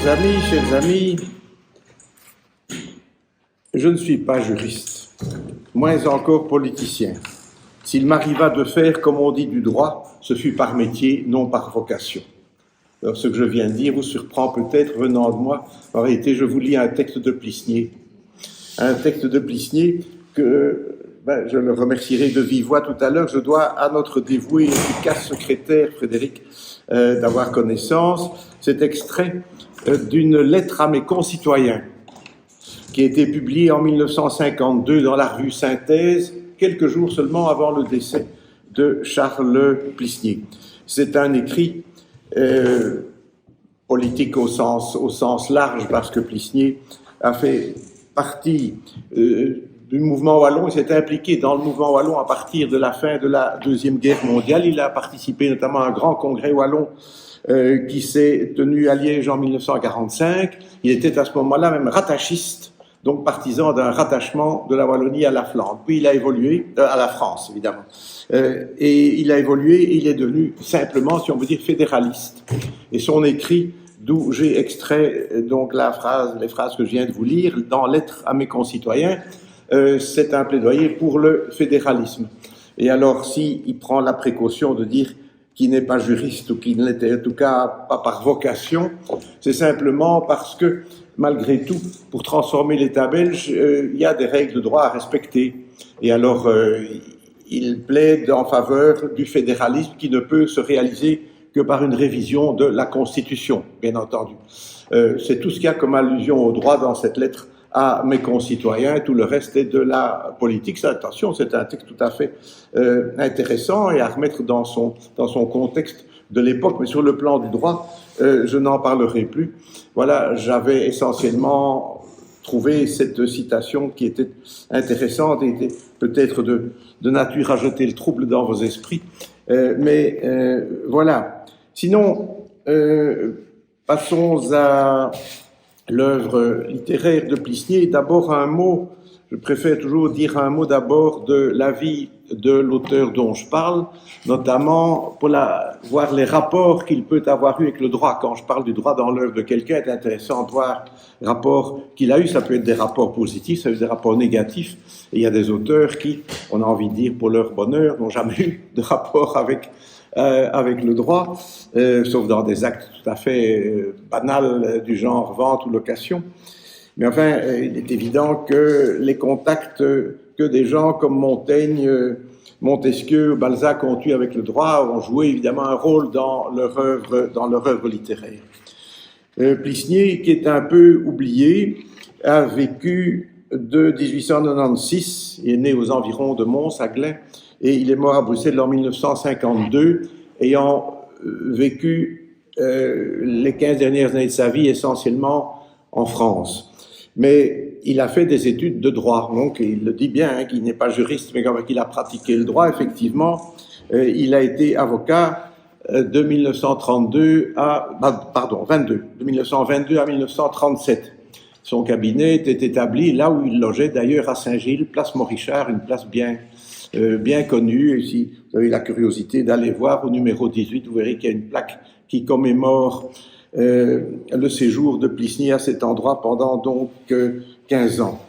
Chers amis, je ne suis pas juriste, moins encore politicien. S'il m'arriva de faire, comme on dit, du droit, ce fut par métier, non par vocation. Alors, ce que je viens de dire vous surprend peut-être venant de moi. En réalité, je vous lis un texte de Plisnier. Un texte de Plisnier que je le remercierai de vive voix tout à l'heure. Je dois à notre dévoué et efficace secrétaire, Frédéric, d'avoir connaissance. Cet extrait d'une lettre à mes concitoyens qui a été publiée en 1952 dans la revue Synthèse, quelques jours seulement avant le décès de Charles Plisnier. C'est un écrit politique au sens large, parce que Plisnier a fait partie du mouvement wallon. Il s'est impliqué dans le mouvement wallon à partir de la fin de la Deuxième Guerre mondiale. Il a participé notamment à un grand congrès wallon qui s'est tenu à Liège en 1945. Il était à ce moment-là même rattachiste, donc partisan d'un rattachement de la Wallonie à la Flandre. Puis il a évolué, à la France évidemment, et il a évolué, il est devenu simplement, si on veut dire, fédéraliste. Et son écrit, d'où j'ai extrait donc les phrases que je viens de vous lire, dans Lettres à mes concitoyens, c'est un plaidoyer pour le fédéralisme. Et alors, s'il prend la précaution de dire qu'il n'est pas juriste, ou qu'il n'était en tout cas pas par vocation, c'est simplement parce que, malgré tout, pour transformer l'État belge, il y a des règles de droit à respecter. Et alors, il plaide en faveur du fédéralisme qui ne peut se réaliser que par une révision de la Constitution, bien entendu. C'est tout ce qu'il y a comme allusion au droit dans cette lettre à mes concitoyens. Tout le reste est de la politique. Ça, attention, c'est un texte tout à fait intéressant et à remettre dans son contexte de l'époque, mais sur le plan du droit, je n'en parlerai plus. Voilà, j'avais essentiellement trouvé cette citation qui était intéressante et était peut-être de nature à jeter le trouble dans vos esprits. Mais voilà. Sinon, passons à l'œuvre littéraire de Plisnier. D'abord un mot, je préfère toujours dire un mot d'abord de la vie de l'auteur dont je parle, notamment pour voir les rapports qu'il peut avoir eu avec le droit. Quand je parle du droit dans l'œuvre de quelqu'un, c'est intéressant de voir les rapports qu'il a eu. Ça peut être des rapports positifs, ça peut être des rapports négatifs. Et il y a des auteurs qui, on a envie de dire pour leur bonheur, n'ont jamais eu de rapport avec le droit, sauf dans des actes tout à fait banals du genre vente ou location. Mais enfin, il est évident que les contacts que des gens comme Montaigne, Montesquieu, Balzac ont eu avec le droit ont joué évidemment un rôle dans leur œuvre littéraire. Plisnier, qui est un peu oublié, a vécu de 1896, il est né aux environs de Mons, à Glun, et il est mort à Bruxelles en 1952, ayant vécu les 15 dernières années de sa vie essentiellement en France. Mais il a fait des études de droit, donc il le dit bien, qu'il n'est pas juriste, mais qu'il a pratiqué le droit, effectivement. Il a été avocat de 1922 de 1922 à 1937. Son cabinet était établi là où il logeait, d'ailleurs à Saint-Gilles, place Morichard, une place bien connue. Et si vous avez la curiosité d'aller voir au numéro 18, vous verrez qu'il y a une plaque qui commémore le séjour de Plisnier à cet endroit pendant donc 15 ans.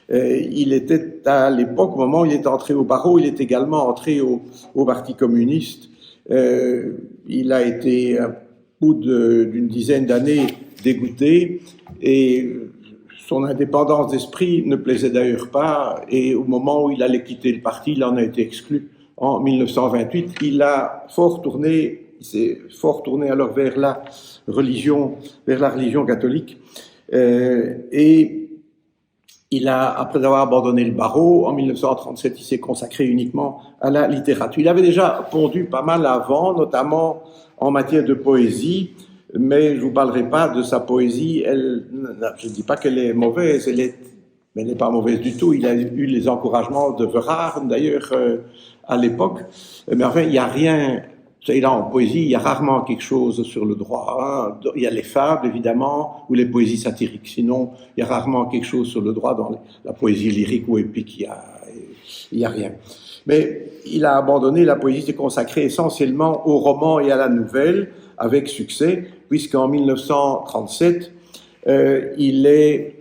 Il était à l'époque, au moment où il est entré au barreau, il est également entré au Parti communiste. Il a été, à bout d'une dizaine d'années, dégoûté, et son indépendance d'esprit ne plaisait d'ailleurs pas, et au moment où il allait quitter le parti, il en a été exclu en 1928. Il s'est fort tourné alors vers la religion catholique, et il a, après avoir abandonné le barreau, en 1937, il s'est consacré uniquement à la littérature. Il avait déjà pondu pas mal avant, notamment en matière de poésie, mais je vous parlerai pas de sa poésie. Je ne dis pas qu'elle est mauvaise, mais elle n'est pas mauvaise du tout. Il a eu les encouragements de Verhaeren, d'ailleurs, à l'époque. Mais enfin, il n'y a rien. Et là, en poésie, il y a rarement quelque chose sur le droit. Hein. Il y a les fables, évidemment, ou les poésies satiriques. Sinon, il y a rarement quelque chose sur le droit dans la poésie lyrique ou épique. Il y a rien. Mais il a abandonné la poésie, s'est consacré essentiellement au roman et à la nouvelle, avec succès, puisqu'en 1937, il est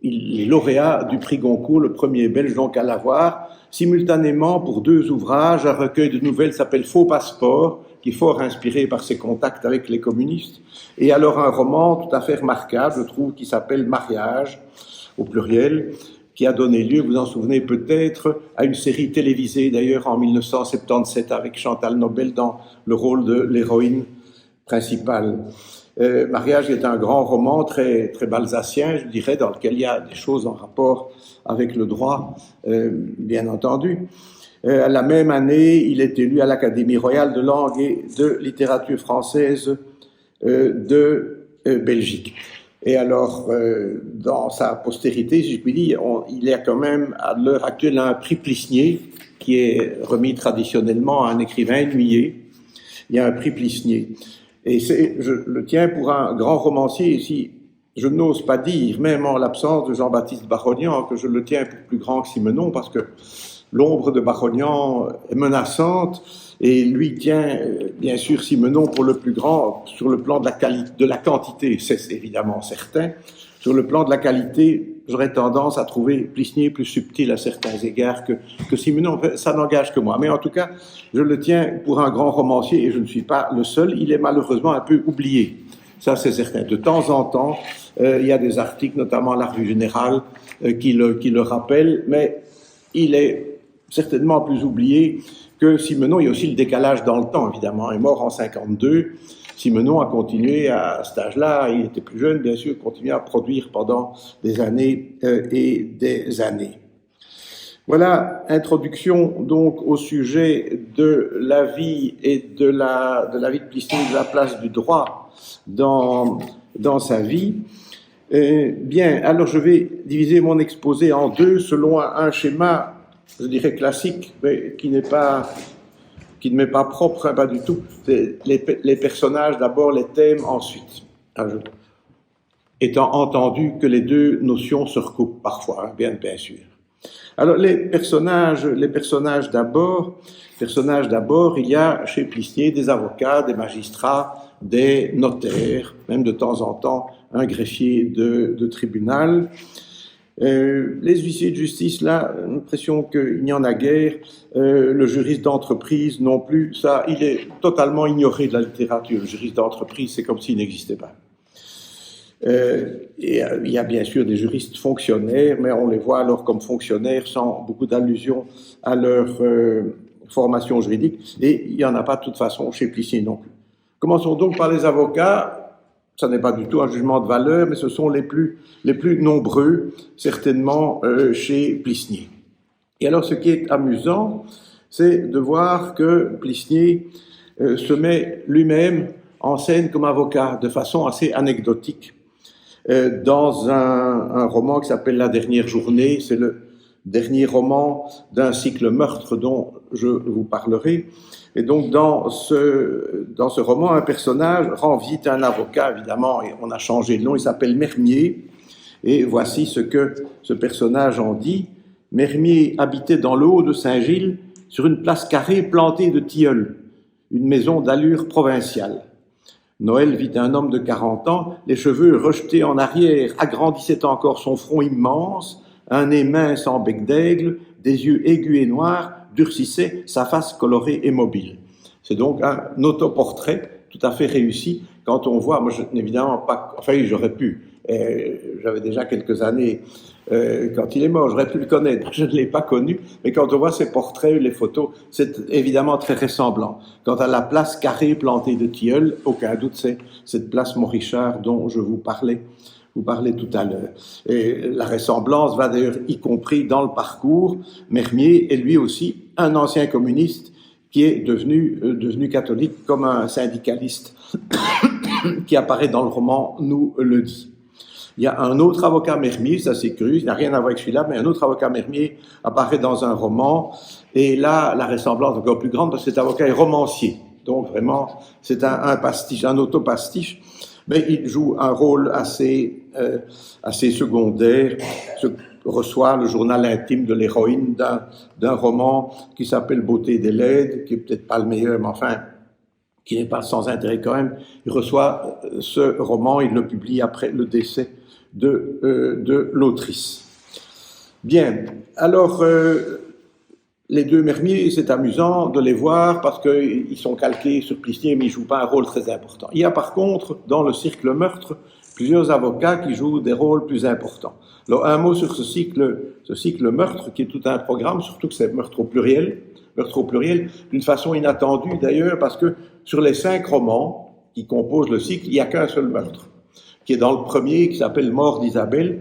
lauréat du prix Goncourt, le premier belge donc à l'avoir, simultanément pour 2 ouvrages. Un recueil de nouvelles s'appelle Faux Passeport, qui est fort inspiré par ses contacts avec les communistes, et alors un roman tout à fait remarquable, je trouve, qui s'appelle Mariage, au pluriel, qui a donné lieu, vous en souvenez peut-être, à une série télévisée d'ailleurs en 1977 avec Chantal Nobel dans le rôle de l'héroïne principale. Mariage est un grand roman très, très balsacien, je dirais, dans lequel il y a des choses en rapport avec le droit, bien entendu. La même année, il est élu à l'Académie royale de langue et de littérature française de Belgique. Et alors, dans sa postérité, si je puis dire, il y a quand même, à l'heure actuelle, un prix Plisnier, qui est remis traditionnellement à un écrivain ennuyé. Il y a un prix Plisnier. Et je le tiens pour un grand romancier ici. Je n'ose pas dire, même en l'absence de Jean-Baptiste Barognan, que je le tiens pour plus grand que Simenon, parce que l'ombre de Barognan est menaçante, et lui tient, bien sûr, Simenon pour le plus grand, sur le plan de la quantité, c'est évidemment certain. Sur le plan de la qualité, j'aurais tendance à trouver Plisnier plus subtil à certains égards que Simenon. Ça n'engage que moi. Mais en tout cas, je le tiens pour un grand romancier, et je ne suis pas le seul. Il est malheureusement un peu oublié. Ça, c'est certain. De temps en temps, il y a des articles, notamment à la Revue Générale, qui le rappellent, mais il est certainement plus oublié que Simenon. Il y a aussi le décalage dans le temps, évidemment. Il est mort en 52. Simenon a continué à cet âge-là, il était plus jeune, bien sûr, continué à produire pendant des années et des années. Voilà, introduction donc au sujet de la vie et de la vie de Plisnier, de la place du droit dans sa vie. Bien, alors je vais diviser mon exposé en 2 selon un schéma, je dirais classique, mais qui ne m'est pas propre, hein, pas du tout. C'est les personnages d'abord, les thèmes ensuite. Étant entendu que les 2 notions se recoupent parfois, hein, bien sûr. Alors les personnages d'abord, il y a chez Plisnier des avocats, des magistrats, des notaires, même de temps en temps un greffier de tribunal. Les huissiers de justice, là, l'impression qu'il n'y en a guère. Le juriste d'entreprise non plus, ça, il est totalement ignoré de la littérature. Le juriste d'entreprise, c'est comme s'il n'existait pas. Et il y a bien sûr des juristes fonctionnaires, mais on les voit alors comme fonctionnaires sans beaucoup d'allusion à leur formation juridique, et il n'y en a pas de toute façon chez Plisnier non plus. Commençons donc par les avocats. Ça n'est pas du tout un jugement de valeur, mais ce sont les plus nombreux, certainement, chez Plisnier. Et alors, ce qui est amusant, c'est de voir que Plisnier se met lui-même en scène comme avocat, de façon assez anecdotique, dans un roman qui s'appelle La dernière journée. C'est le dernier roman d'un cycle meurtre dont je vous parlerai. Et donc, dans ce roman, un personnage rend visite à un avocat, évidemment, et on a changé de nom, il s'appelle Mermier. Et voici ce que ce personnage en dit. Mermier habitait dans le haut de Saint-Gilles, sur une place carrée plantée de tilleuls, une maison d'allure provinciale. Noël vit un homme de 40 ans, les cheveux rejetés en arrière agrandissaient encore son front immense, un nez mince en bec d'aigle, des yeux aigus et noirs, durcissait sa face colorée et mobile. C'est donc un autoportrait tout à fait réussi. Quand on voit, moi je n'ai évidemment pas, enfin j'aurais pu, j'avais déjà quelques années quand il est mort, j'aurais pu le connaître, je ne l'ai pas connu, mais quand on voit ses portraits, les photos, c'est évidemment très ressemblant. Quant à la place carrée plantée de tilleuls, aucun doute c'est cette place Morichard dont je vous parlais tout à l'heure. Et la ressemblance va d'ailleurs y compris dans le parcours. Mermier est lui aussi un ancien communiste qui est devenu catholique comme un syndicaliste qui apparaît dans le roman nous le dit. Il y a un autre avocat Mermier, ça c'est curieux, il n'a rien à voir avec celui-là, mais un autre avocat Mermier apparaît dans un roman, et là la ressemblance est encore plus grande parce que cet avocat est romancier. Donc vraiment, c'est un pastiche, un autopastiche. Mais il joue un rôle assez secondaire. reçoit le journal intime de l'héroïne d'un roman qui s'appelle Beauté des laides, qui est peut-être pas le meilleur, mais enfin, qui n'est pas sans intérêt quand même. Il reçoit ce roman, il le publie après le décès de l'autrice. Bien, alors les deux Mermier, c'est amusant de les voir parce qu'ils sont calqués sur Plisnier, mais ils ne jouent pas un rôle très important. Il y a par contre, dans le Cercle Meurtre, plusieurs avocats qui jouent des rôles plus importants. Alors, un mot sur ce cycle Meurtre, qui est tout un programme, surtout que c'est meurtre au pluriel, d'une façon inattendue d'ailleurs, parce que sur les 5 romans qui composent le cycle, il n'y a qu'un seul meurtre, qui est dans le premier, qui s'appelle Mort d'Isabelle,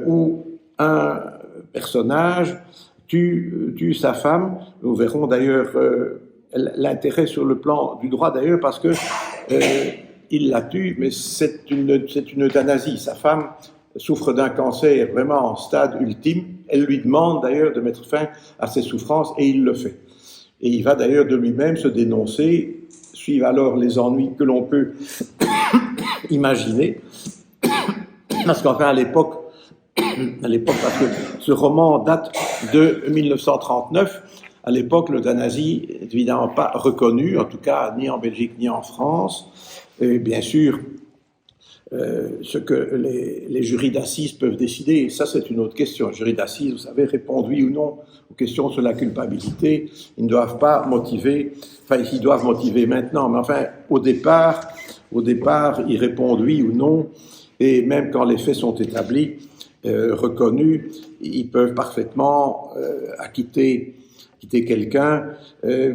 où un personnage tue sa femme. Nous verrons d'ailleurs l'intérêt sur le plan du droit d'ailleurs, parce que il la tue, mais c'est une euthanasie. Sa femme souffre d'un cancer vraiment en stade ultime. Elle lui demande d'ailleurs de mettre fin à ses souffrances et il le fait. Et il va d'ailleurs de lui-même se dénoncer. Suivent alors les ennuis que l'on peut imaginer. Parce qu'enfin, à l'époque, parce que ce roman date de 1939, à l'époque, l'euthanasie n'est évidemment pas reconnue, en tout cas ni en Belgique ni en France. Et bien sûr, ce que les jurys d'assises peuvent décider, ça c'est une autre question. Les jurys d'assises, vous savez, répondent oui ou non aux questions sur la culpabilité. Ils ne doivent pas motiver, enfin ils doivent motiver maintenant, mais enfin au départ, ils répondent oui ou non, et même quand les faits sont établis, reconnus, ils peuvent parfaitement acquitter quelqu'un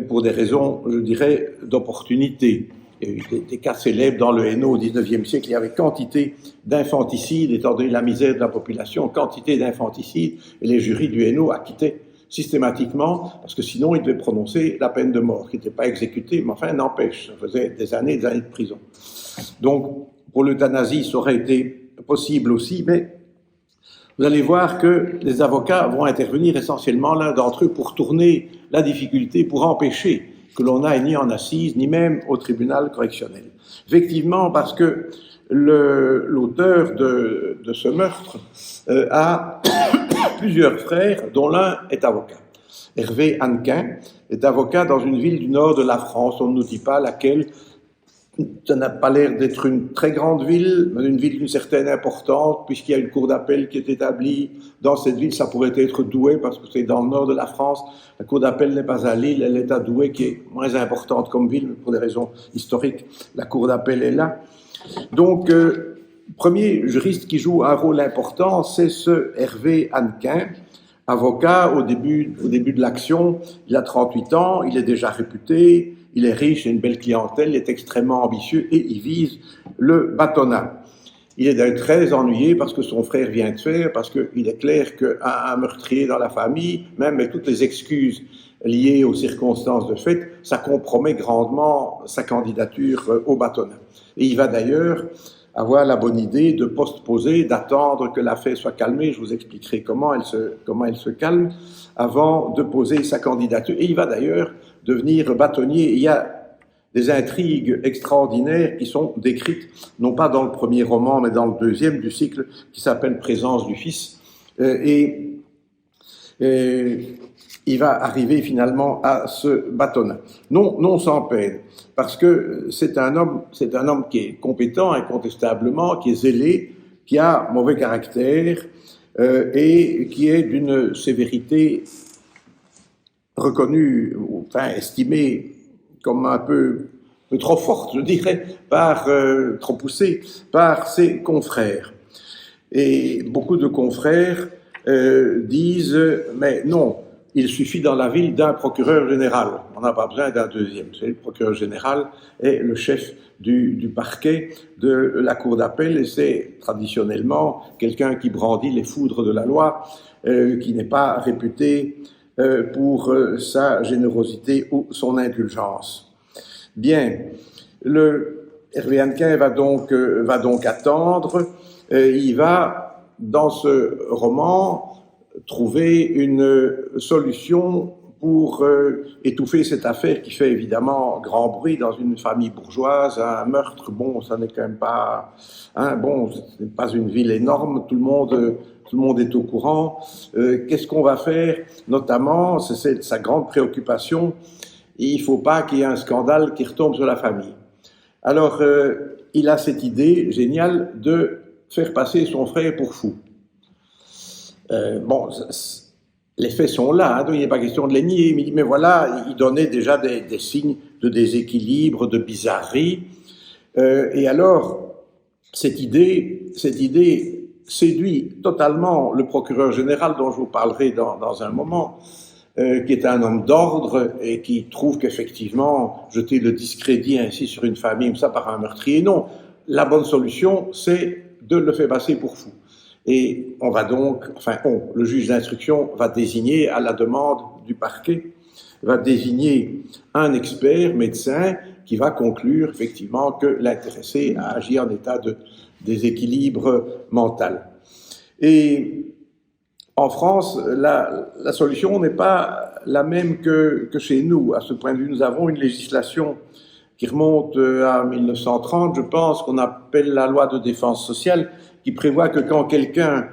pour des raisons, je dirais, d'opportunité. Il y a eu des cas célèbres dans le Hainaut au XIXe siècle. Il y avait quantité d'infanticides, étant donné la misère de la population, quantité d'infanticides, et les jurys du Hainaut acquittaient systématiquement, parce que sinon ils devaient prononcer la peine de mort, qui n'était pas exécutée, mais enfin n'empêche, ça faisait des années de prison. Donc, pour l'euthanasie, ça aurait été possible aussi, mais vous allez voir que les avocats vont intervenir essentiellement, l'un d'entre eux, pour tourner la difficulté, pour empêcher que l'on aille ni en assise, ni même au tribunal correctionnel. Effectivement, parce que l'auteur de ce meurtre a plusieurs frères, dont l'un est avocat. Hervé Hannequin est avocat dans une ville du nord de la France, on ne nous dit pas laquelle. Ça n'a pas l'air d'être une très grande ville, mais une ville d'une certaine importance, puisqu'il y a une cour d'appel qui est établie dans cette ville. Ça pourrait être Douai, parce que c'est dans le nord de la France. La cour d'appel n'est pas à Lille, elle est à Douai, qui est moins importante comme ville, mais pour des raisons historiques, la cour d'appel est là. Donc, premier juriste qui joue un rôle important, c'est ce Hervé Hannequin, avocat au début de l'action. Il a 38 ans, il est déjà réputé, il est riche, il a une belle clientèle, il est extrêmement ambitieux et il vise le bâtonnat. Il est d'ailleurs très ennuyé parce que son frère vient de faire, parce qu'il est clair qu'un meurtrier dans la famille, même avec toutes les excuses liées aux circonstances de fait, ça compromet grandement sa candidature au bâtonnat. Et il va d'ailleurs avoir la bonne idée de postposer, d'attendre que l'affaire soit calmée. Je vous expliquerai comment elle se calme avant de poser sa candidature. Et il va d'ailleurs devenir bâtonnier. Il y a des intrigues extraordinaires qui sont décrites, non pas dans le premier roman, mais dans le deuxième du cycle, qui s'appelle Présence du Fils. Et il va arriver finalement à ce bâtonnat. Non sans peine, parce que c'est un homme qui est compétent, incontestablement, qui est zélé, qui a mauvais caractère, et qui est d'une sévérité reconnue, enfin estimée comme un peu trop forte, je dirais, trop poussée par ses confrères. Et beaucoup de confrères disent, mais non, il suffit dans la ville d'un procureur général. On n'a pas besoin d'un deuxième. C'est le procureur général est le chef du parquet de la cour d'appel et c'est traditionnellement quelqu'un qui brandit les foudres de la loi, qui n'est pas réputé pour sa générosité ou son indulgence. Bien, le Hervé Hannequin va donc attendre. Il va, dans ce roman, trouver une solution pour étouffer cette affaire qui fait évidemment grand bruit dans une famille bourgeoise. Un meurtre, bon, ça n'est quand même pas, hein, bon, ce n'est pas une ville énorme, tout le monde est au courant. Qu'est-ce qu'on va faire? Notamment, c'est sa grande préoccupation, il ne faut pas qu'il y ait un scandale qui retombe sur la famille. Alors, il a cette idée géniale de faire passer son frère pour fou. Bon, les faits sont là, hein, donc il n'est pas question de les nier, mais voilà, il donnait déjà des signes de déséquilibre, de bizarrerie. Et alors, cette idée séduit totalement le procureur général, dont je vous parlerai dans un moment, qui est un homme d'ordre et qui trouve qu'effectivement, jeter le discrédit ainsi sur une famille, ça par un meurtrier, non. La bonne solution, c'est de le faire passer pour fou. Et on va donc, le juge d'instruction va désigner, à la demande du parquet, va désigner un expert médecin qui va conclure effectivement que l'intéressé a agi en état de déséquilibre mental. Et en France, la solution n'est pas la même que chez nous. À ce point de vue, nous avons une législation qui remonte à 1930, je pense, qu'on appelle la loi de défense sociale, qui prévoit que quand quelqu'un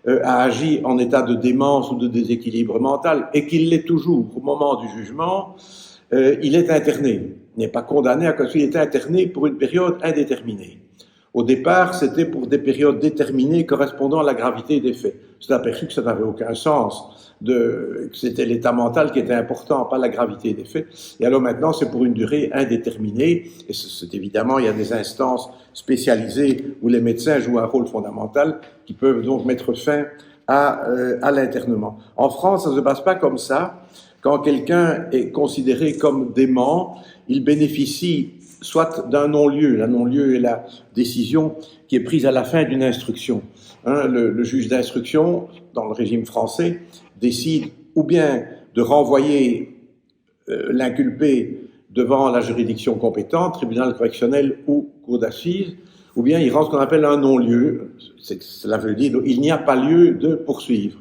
a agi en état de démence ou de déséquilibre mental, et qu'il l'est toujours au moment du jugement, il est interné. Il n'est pas condamné à cause qu'il est interné pour une période indéterminée. Au départ, c'était pour des périodes déterminées correspondant à la gravité des faits. C'est aperçu que ça n'avait aucun sens, que c'était l'état mental qui était important, pas la gravité des faits. Et alors maintenant, c'est pour une durée indéterminée. Et c'est évidemment, il y a des instances spécialisées où les médecins jouent un rôle fondamental qui peuvent donc mettre fin à l'internement. En France, ça ne se passe pas comme ça. Quand quelqu'un est considéré comme dément, il bénéficie soit d'un non-lieu. La non-lieu est la décision qui est prise à la fin d'une instruction. Le juge d'instruction, dans le régime français, décide ou bien de renvoyer l'inculpé devant la juridiction compétente, tribunal correctionnel ou cour d'assises, ou bien il rend ce qu'on appelle un non-lieu. Cela veut dire qu'il n'y a pas lieu de poursuivre.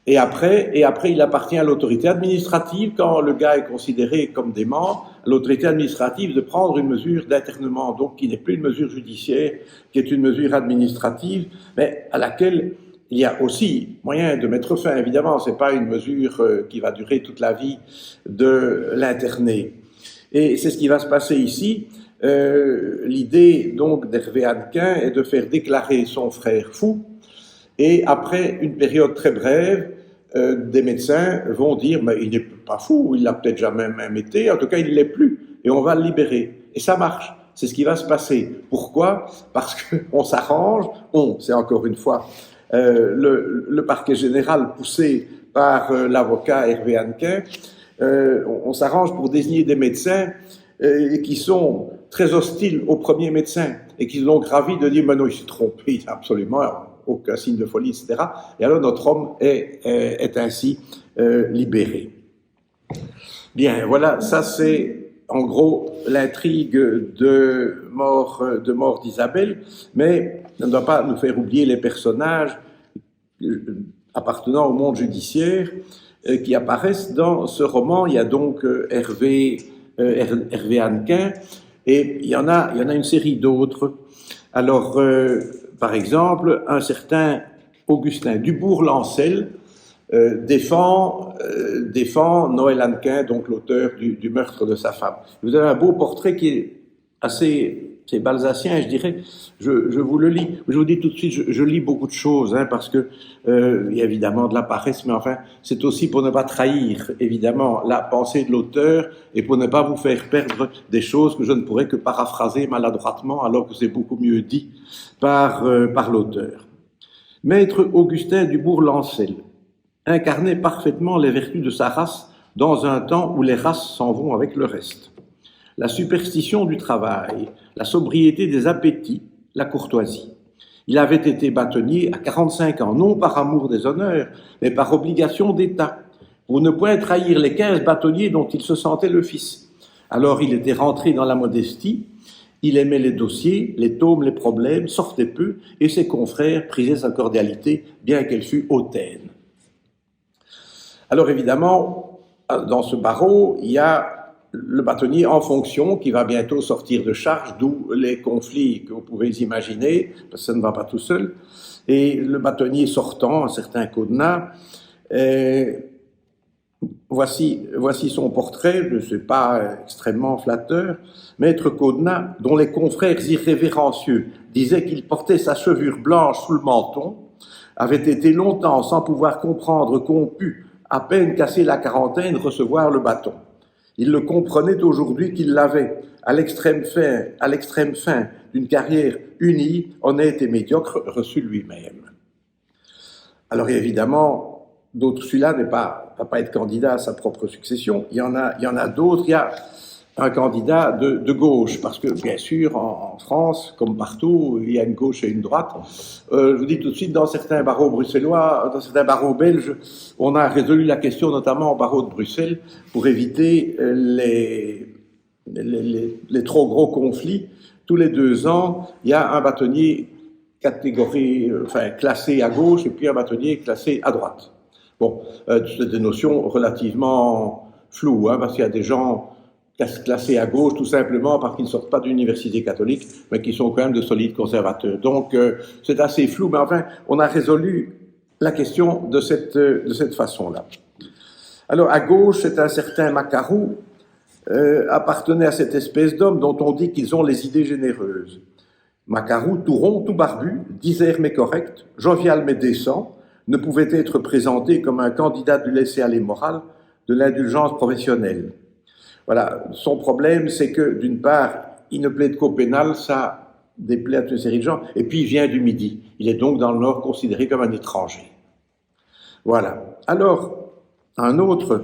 Et après, il appartient à l'autorité administrative, quand le gars est considéré comme dément, à l'autorité administrative de prendre une mesure d'internement, donc qui n'est plus une mesure judiciaire, qui est une mesure administrative, mais à laquelle il y a aussi moyen de mettre fin. Évidemment, c'est pas une mesure qui va durer toute la vie de l'interné. Et c'est ce qui va se passer ici. L'idée donc d'Hervé Hannequin est de faire déclarer son frère fou. Et après une période très brève, des médecins vont dire mais il n'est pas fou, il l'a peut-être jamais même été, en tout cas il ne l'est plus, et on va le libérer. Et ça marche, c'est ce qui va se passer. Pourquoi? Parce qu'on s'arrange, c'est encore une fois le parquet général poussé par l'avocat Hervé Hannequin, on s'arrange pour désigner des médecins qui sont très hostiles au premier médecin et qui sont donc ravis de dire mais non, il s'est trompé, absolument, aucun signe de folie, etc. Et alors notre homme est ainsi libéré. Bien, voilà, ça c'est en gros l'intrigue de mort d'Isabelle, mais ça ne doit pas nous faire oublier les personnages appartenant au monde judiciaire qui apparaissent dans ce roman. Il y a donc Hervé Hannequin, et il y en a une série d'autres. Alors, par exemple, un certain Augustin Dubourg-Lancel défend Noël Hannequin, donc l'auteur du meurtre de sa femme. Vous avez un beau portrait qui est c'est balsacien, je dirais. Je vous le lis. Je vous dis tout de suite, je lis beaucoup de choses, parce que il y a évidemment de la paresse, mais enfin, c'est aussi pour ne pas trahir, évidemment, la pensée de l'auteur et pour ne pas vous faire perdre des choses que je ne pourrais que paraphraser maladroitement, alors que c'est beaucoup mieux dit par l'auteur. Maître Augustin Dubourg-Lancel incarnait parfaitement les vertus de sa race dans un temps où les races s'en vont avec le reste. La superstition du travail, la sobriété des appétits, la courtoisie. Il avait été bâtonnier à 45 ans, non par amour des honneurs, mais par obligation d'État, pour ne point trahir les 15 bâtonniers dont il se sentait le fils. Alors il était rentré dans la modestie, il aimait les dossiers, les tômes, les problèmes, sortait peu, et ses confrères prisaient sa cordialité, bien qu'elle fût hautaine. Alors évidemment, dans ce barreau, il y a le bâtonnier en fonction qui va bientôt sortir de charge, d'où les conflits que vous pouvez imaginer, parce que ça ne va pas tout seul. Et le bâtonnier sortant, un certain Caudena, voici son portrait, je ne sais pas extrêmement flatteur. Maître Caudena, dont les confrères irrévérencieux disaient qu'il portait sa chevelure blanche sous le menton, avait été longtemps sans pouvoir comprendre qu'on pût, à peine casser la quarantaine, recevoir le bâton. Il le comprenait aujourd'hui qu'il l'avait, à l'extrême fin d'une carrière unie, honnête et médiocre, reçu lui-même. Alors évidemment, celui-là ne va pas être candidat à sa propre succession. Il y en a d'autres. Il y a un candidat de gauche, parce que bien sûr, en France, comme partout, il y a une gauche et une droite. Je vous dis tout de suite, dans certains barreaux bruxellois, dans certains barreaux belges, on a résolu la question, notamment au barreau de Bruxelles, pour éviter les trop gros conflits. Tous les 2 ans, il y a un bâtonnier classé à gauche et puis un bâtonnier classé à droite. Bon, c'est des notions relativement floues, parce qu'il y a des gens classés à gauche tout simplement parce qu'ils ne sortent pas d'université catholique, mais qui sont quand même de solides conservateurs. Donc, c'est assez flou, mais enfin, on a résolu la question de cette façon-là. Alors, à gauche, c'est un certain Macarou, appartenait à cette espèce d'hommes dont on dit qu'ils ont les idées généreuses. Macarou, tout rond, tout barbu, disert mais correct, jovial mais décent, ne pouvait être présenté comme un candidat du laisser-aller moral, de l'indulgence professionnelle. Voilà, son problème, c'est que, d'une part, il ne plaide qu'au pénal, ça déplaît à toute une série de gens, et puis il vient du Midi. Il est donc dans le Nord considéré comme un étranger. Voilà. Alors, un autre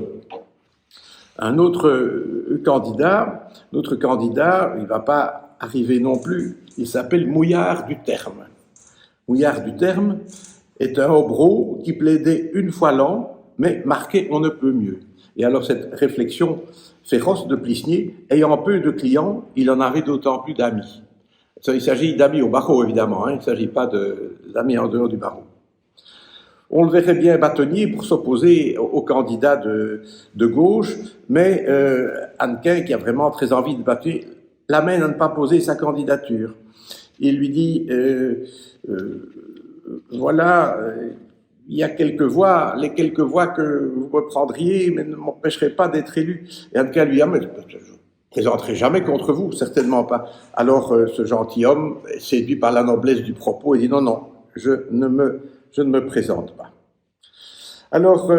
candidat, notre candidat, il ne va pas arriver non plus, il s'appelle Mouillard du Terme. Mouillard du Terme est un hobereau qui plaidait une fois l'an, mais marqué on ne peut mieux. Et alors cette réflexion féroce de Plisnier, ayant peu de clients, il en avait d'autant plus d'amis. Il s'agit d'amis au barreau, évidemment, il ne s'agit pas d'amis en dehors du barreau. On le verrait bien bâtonnier pour s'opposer au candidat de gauche, mais Hannequin, qui a vraiment très envie de bâtonnier, l'amène à ne pas poser sa candidature. Il lui dit, voilà, il y a quelques voix, les quelques voix que vous me prendriez, mais ne m'empêcheraient pas d'être élu. Et Hannequin lui dit, mais je ne présenterai jamais contre vous, certainement pas. Alors ce gentilhomme, séduit par la noblesse du propos, il dit, non, je ne me présente pas. Alors,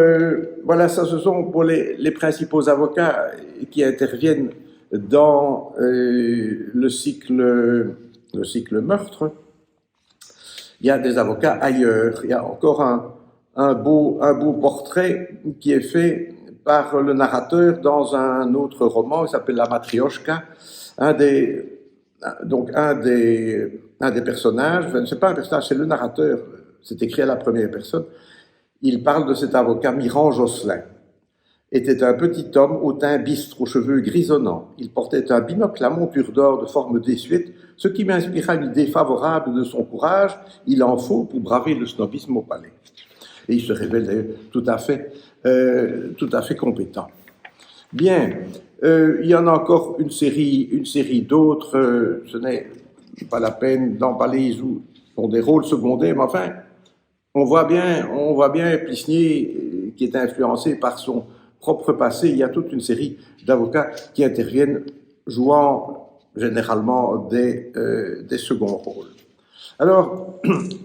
voilà, ça ce sont pour les principaux avocats qui interviennent dans le cycle meurtre. Il y a des avocats ailleurs. Il y a encore un beau portrait qui est fait par le narrateur dans un autre roman qui s'appelle La Matrioshka. Un des personnages, enfin, c'est pas un personnage, c'est le narrateur, c'est écrit à la première personne. Il parle de cet avocat Miran Josselin. Était un petit homme au teint bistre, aux cheveux grisonnants. Il portait un binocle à monture d'or de forme désuète, ce qui m'inspira une idée favorable de son courage. Il en faut pour braver le snobisme au palais. Et il se révèle d'ailleurs tout à fait compétent. Bien, il y en a encore une série d'autres. Ce n'est pas la peine d'emballer dans des rôles secondaires, mais enfin, on voit bien Plisnier qui est influencé par son propre passé. Il y a toute une série d'avocats qui interviennent jouant généralement des seconds rôles. Alors,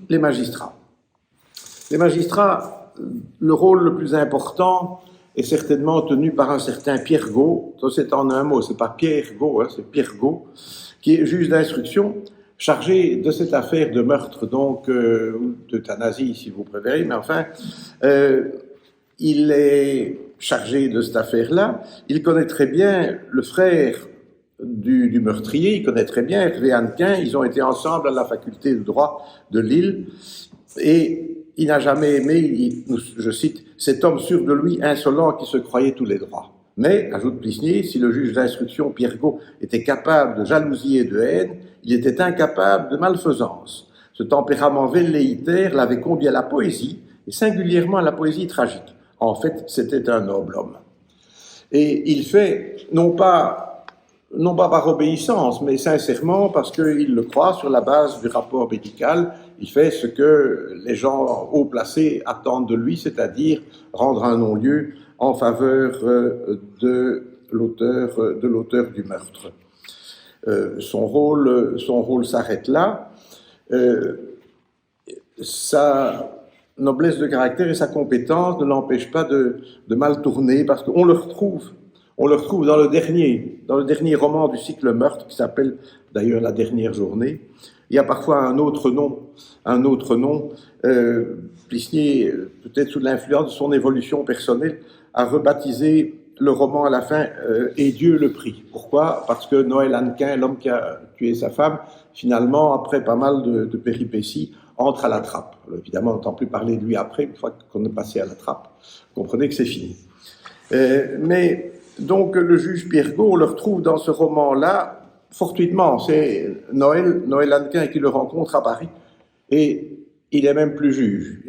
les magistrats. Les magistrats, le rôle le plus important est certainement tenu par un certain Pierre Got. Ça, c'est en un mot, c'est pas Pierre Got, c'est Pierre Got, qui est juge d'instruction, chargé de cette affaire de meurtre, donc d'euthanasie, si vous préférez, mais enfin, il est chargé de cette affaire-là. Il connaît très bien le frère du meurtrier, il connaît très bien Hervé Hannequin. Ils ont été ensemble à la faculté de droit de Lille, et il n'a jamais aimé, je cite, cet homme sûr de lui, insolent, qui se croyait tous les droits. Mais, ajoute Plisnier, si le juge d'instruction Pierre Got était capable de jalousie et de haine, il était incapable de malfaisance. Ce tempérament velléitaire l'avait conduit à la poésie, et singulièrement à la poésie tragique. En fait, c'était un noble homme. Et il fait, non pas par obéissance, mais sincèrement, parce qu'il le croit sur la base du rapport médical, il fait ce que les gens haut placés attendent de lui, c'est-à-dire rendre un non-lieu en faveur de l'auteur du meurtre. Son rôle s'arrête là. Sa noblesse de caractère et sa compétence ne l'empêchent pas de mal tourner, parce qu'on le retrouve dans le dernier roman du cycle Meurtre, qui s'appelle d'ailleurs La dernière journée. Il y a parfois un autre nom. Plisnier, peut-être sous l'influence de son évolution personnelle, a rebaptisé le roman à la fin Et Dieu le prie. Pourquoi? Parce que Noël Hannequin, l'homme qui a tué sa femme, finalement, après pas mal de péripéties, entre à la trappe. Alors, évidemment, on n'entend plus parler de lui après, une fois qu'on est passé à la trappe. Vous comprenez que c'est fini. Mais donc le juge Pirgot, on le retrouve dans ce roman-là, fortuitement. C'est Noël Hannequin qui le rencontre à Paris. Et il est même plus juge.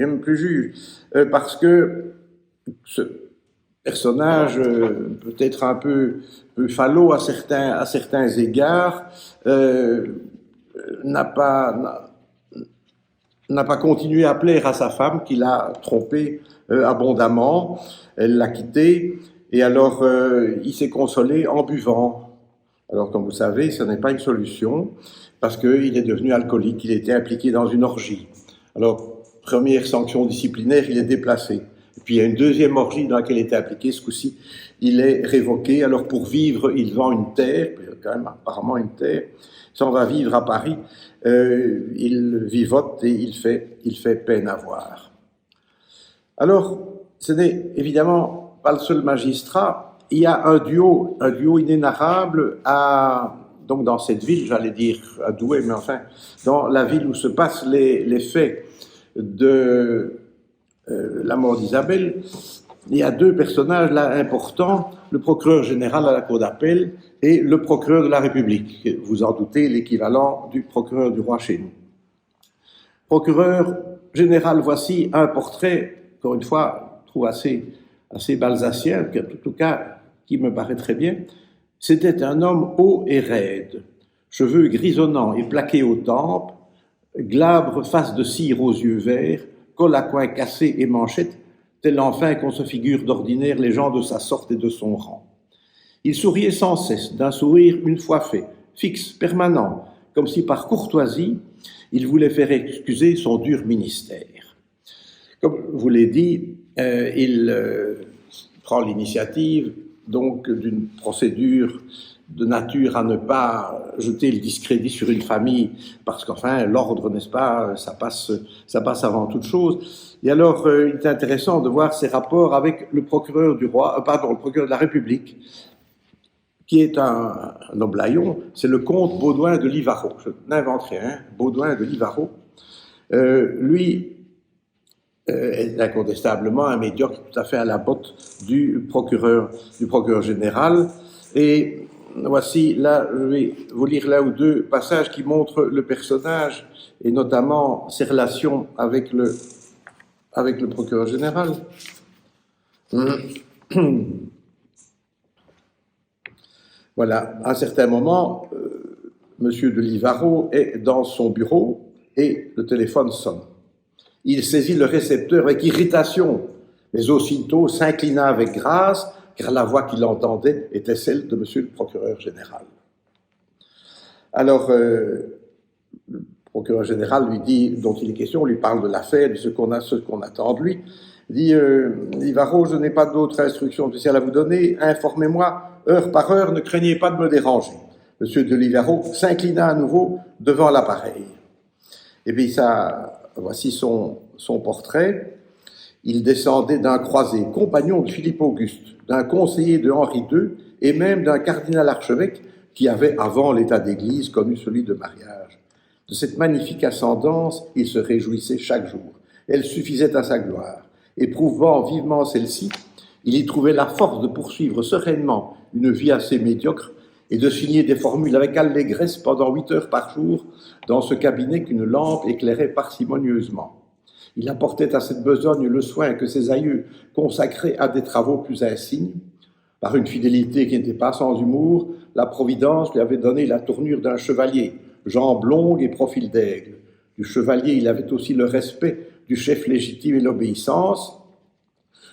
Parce que ce personnage, peut-être un peu falot à certains égards, n'a pas continué à plaire à sa femme, qu'il a trompé abondamment. Elle l'a quitté, et alors il s'est consolé en buvant. Alors, comme vous savez, ce n'est pas une solution, parce qu'il est devenu alcoolique, il était impliqué dans une orgie. Alors, première sanction disciplinaire, il est déplacé. Et puis, il y a une deuxième orgie dans laquelle il était impliqué, ce coup-ci, il est révoqué. Alors, pour vivre, il vend une terre, quand même apparemment une terre, il s'en va vivre à Paris, il vivote et il fait peine à voir. Alors, ce n'est évidemment pas le seul magistrat. Il y a un duo inénarrable donc dans cette ville, j'allais dire à Douai, mais enfin, dans la ville où se passent les faits de la mort d'Isabelle. Il y a deux personnages là importants, le procureur général à la cour d'appel et le procureur de la République. Vous en doutez, l'équivalent du procureur du roi chez nous. Procureur général, voici un portrait, encore une fois, je trouve assez balsacien, en tout cas, qui me paraît très bien. C'était un homme haut et raide, cheveux grisonnants et plaqués aux tempes, glabre face de cire aux yeux verts, col à coin cassé et manchette, tel enfin qu'on se figure d'ordinaire les gens de sa sorte et de son rang. Il souriait sans cesse, d'un sourire une fois fait, fixe, permanent, comme si par courtoisie, il voulait faire excuser son dur ministère. Comme je vous l'ai dit, il prend l'initiative donc d'une procédure de nature à ne pas jeter le discrédit sur une famille, parce qu'enfin, l'ordre, n'est-ce pas, ça passe avant toute chose. Et alors, il est intéressant de voir ses rapports avec le procureur le procureur de la République, qui est un oblaillon, c'est le comte Baudouin de Livarot. Je n'invente rien, Baudouin de Livarot. Lui est incontestablement un médiocre tout à fait à la botte du procureur général. Et voici, là, je vais vous lire là ou deux passages qui montrent le personnage et notamment ses relations avec le procureur général. Voilà, à un certain moment, Monsieur de Livarot est dans son bureau et le téléphone sonne. Il saisit le récepteur avec irritation, mais aussitôt s'inclina avec grâce, car la voix qu'il entendait était celle de Monsieur le procureur général. Alors, le procureur général lui dit, dont il est question, on lui parle de l'affaire, de ce qu'on attend de lui. Il dit, Livarot, je n'ai pas d'autre instruction spéciale à vous donner, informez-moi heure par heure, ne craignez pas de me déranger. Monsieur de Livarot s'inclina à nouveau devant l'appareil. Et puis voici son portrait. Il descendait d'un croisé, compagnon de Philippe Auguste, d'un conseiller de Henri II et même d'un cardinal archevêque qui avait, avant l'état d'église, connu celui de mariage. De cette magnifique ascendance, il se réjouissait chaque jour. Elle suffisait à sa gloire. Éprouvant vivement celle-ci, il y trouvait la force de poursuivre sereinement une vie assez médiocre et de signer des formules avec allégresse pendant 8 heures par jour dans ce cabinet qu'une lampe éclairait parcimonieusement. Il apportait à cette besogne le soin que ses aïeux consacraient à des travaux plus insignes. Par une fidélité qui n'était pas sans humour, la Providence lui avait donné la tournure d'un chevalier, jambes longues et profil d'aigle. Du chevalier, il avait aussi le respect du chef légitime et l'obéissance.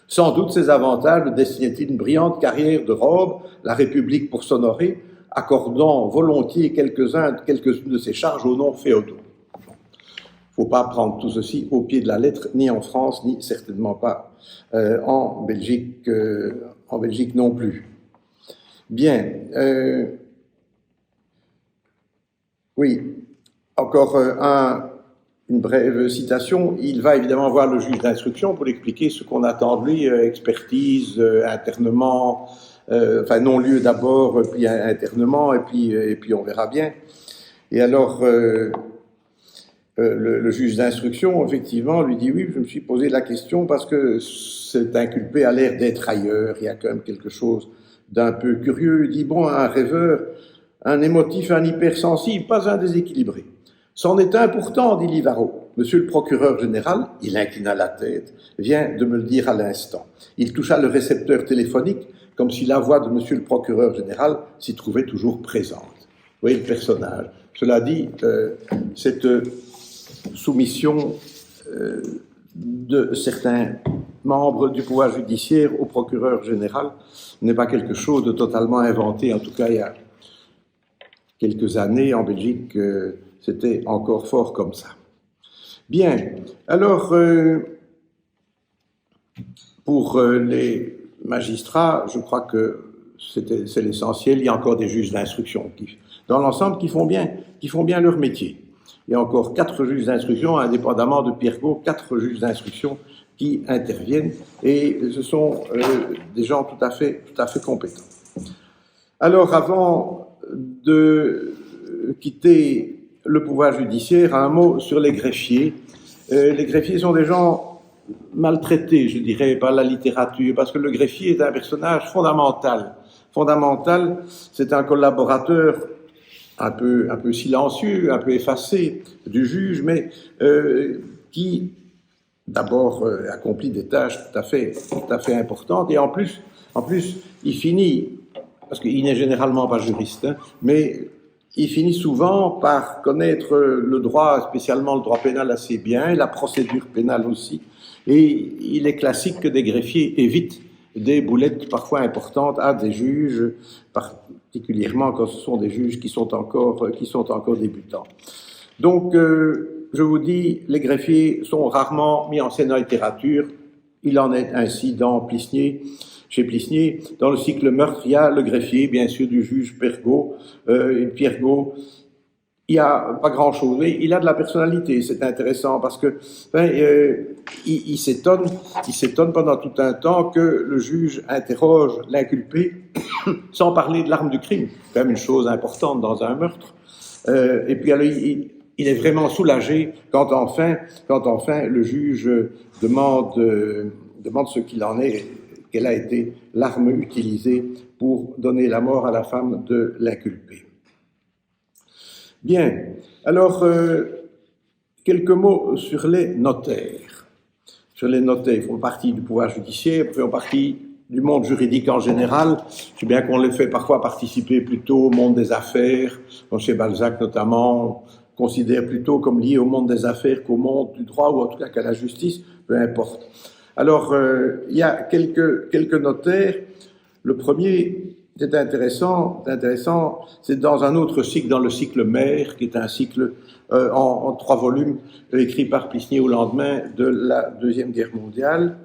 Sans doute ces avantages le destinaient une brillante carrière de robe, la République pour s'honorer, accordant volontiers quelques-unes de ses charges aux noms féodaux. Il ne faut pas prendre tout ceci au pied de la lettre, ni en France, ni certainement pas en Belgique non plus. Bien, oui, encore une brève citation. Il va évidemment voir le juge d'instruction pour lui expliquer ce qu'on attend de lui, expertise, internement, enfin non-lieu d'abord, puis internement, et puis on verra bien. Et alors, le juge d'instruction, effectivement, lui dit « Oui, je me suis posé la question parce que cet inculpé a l'air d'être ailleurs, il y a quand même quelque chose d'un peu curieux. » Il dit « Bon, un rêveur, un émotif, un hypersensible, pas un déséquilibré. » « C'en est un pourtant, dit Livarot. Monsieur le procureur général, il inclina la tête, vient de me le dire à l'instant. Il toucha le récepteur téléphonique comme si la voix de monsieur le procureur général s'y trouvait toujours présente. Vous voyez le personnage. Cela dit, cette soumission de certains membres du pouvoir judiciaire au procureur général n'est pas quelque chose de totalement inventé. En tout cas, il y a quelques années en Belgique, c'était encore fort comme ça. Bien, alors, pour les magistrats, je crois que c'est l'essentiel. Il y a encore des juges d'instruction dans l'ensemble qui font bien leur métier. Il y a encore 4 juges d'instruction, indépendamment de Pierrego, 4 juges d'instruction qui interviennent, et ce sont des gens tout à fait compétents. Alors, avant de quitter le pouvoir judiciaire, un mot sur les greffiers. Les greffiers sont des gens maltraités, je dirais, par la littérature, parce que le greffier est un personnage fondamental. C'est un collaborateur un peu silencieux, un peu effacé du juge, mais qui d'abord accomplit des tâches tout à fait importantes, et en plus il finit, parce qu'il n'est généralement pas juriste, mais il finit souvent par connaître le droit, spécialement le droit pénal assez bien, et la procédure pénale aussi. Et il est classique que des greffiers évitent des boulettes parfois importantes à des juges, particulièrement quand ce sont des juges qui sont encore débutants. Donc, je vous dis, les greffiers sont rarement mis en scène en littérature. Il en est ainsi dans Plisnier. Chez Plisnier, dans le cycle meurtre, il y a le greffier, bien sûr, du juge Pierrego. Pierrego, il n'y a pas grand-chose, mais il a de la personnalité, c'est intéressant, parce que il s'étonne pendant tout un temps que le juge interroge l'inculpé sans parler de l'arme du crime, c'est quand même une chose importante dans un meurtre. Et puis alors, il est vraiment soulagé quand enfin le juge demande ce qu'il en est, quelle a été l'arme utilisée pour donner la mort à la femme de l'inculpé. Bien, alors, quelques mots sur les notaires. Sur les notaires, ils font partie du pouvoir judiciaire, ils font partie du monde juridique en général. Je sais bien qu'on les fait parfois participer plutôt au monde des affaires, chez Balzac notamment, on considère plutôt comme lié au monde des affaires qu'au monde du droit, ou en tout cas qu'à la justice, peu importe. Alors, il y a quelques notaires. Le premier, c'est intéressant, c'est dans un autre cycle, dans le cycle Mère, qui est un cycle en 3 volumes, écrit par Plisnier au lendemain de la Deuxième Guerre mondiale.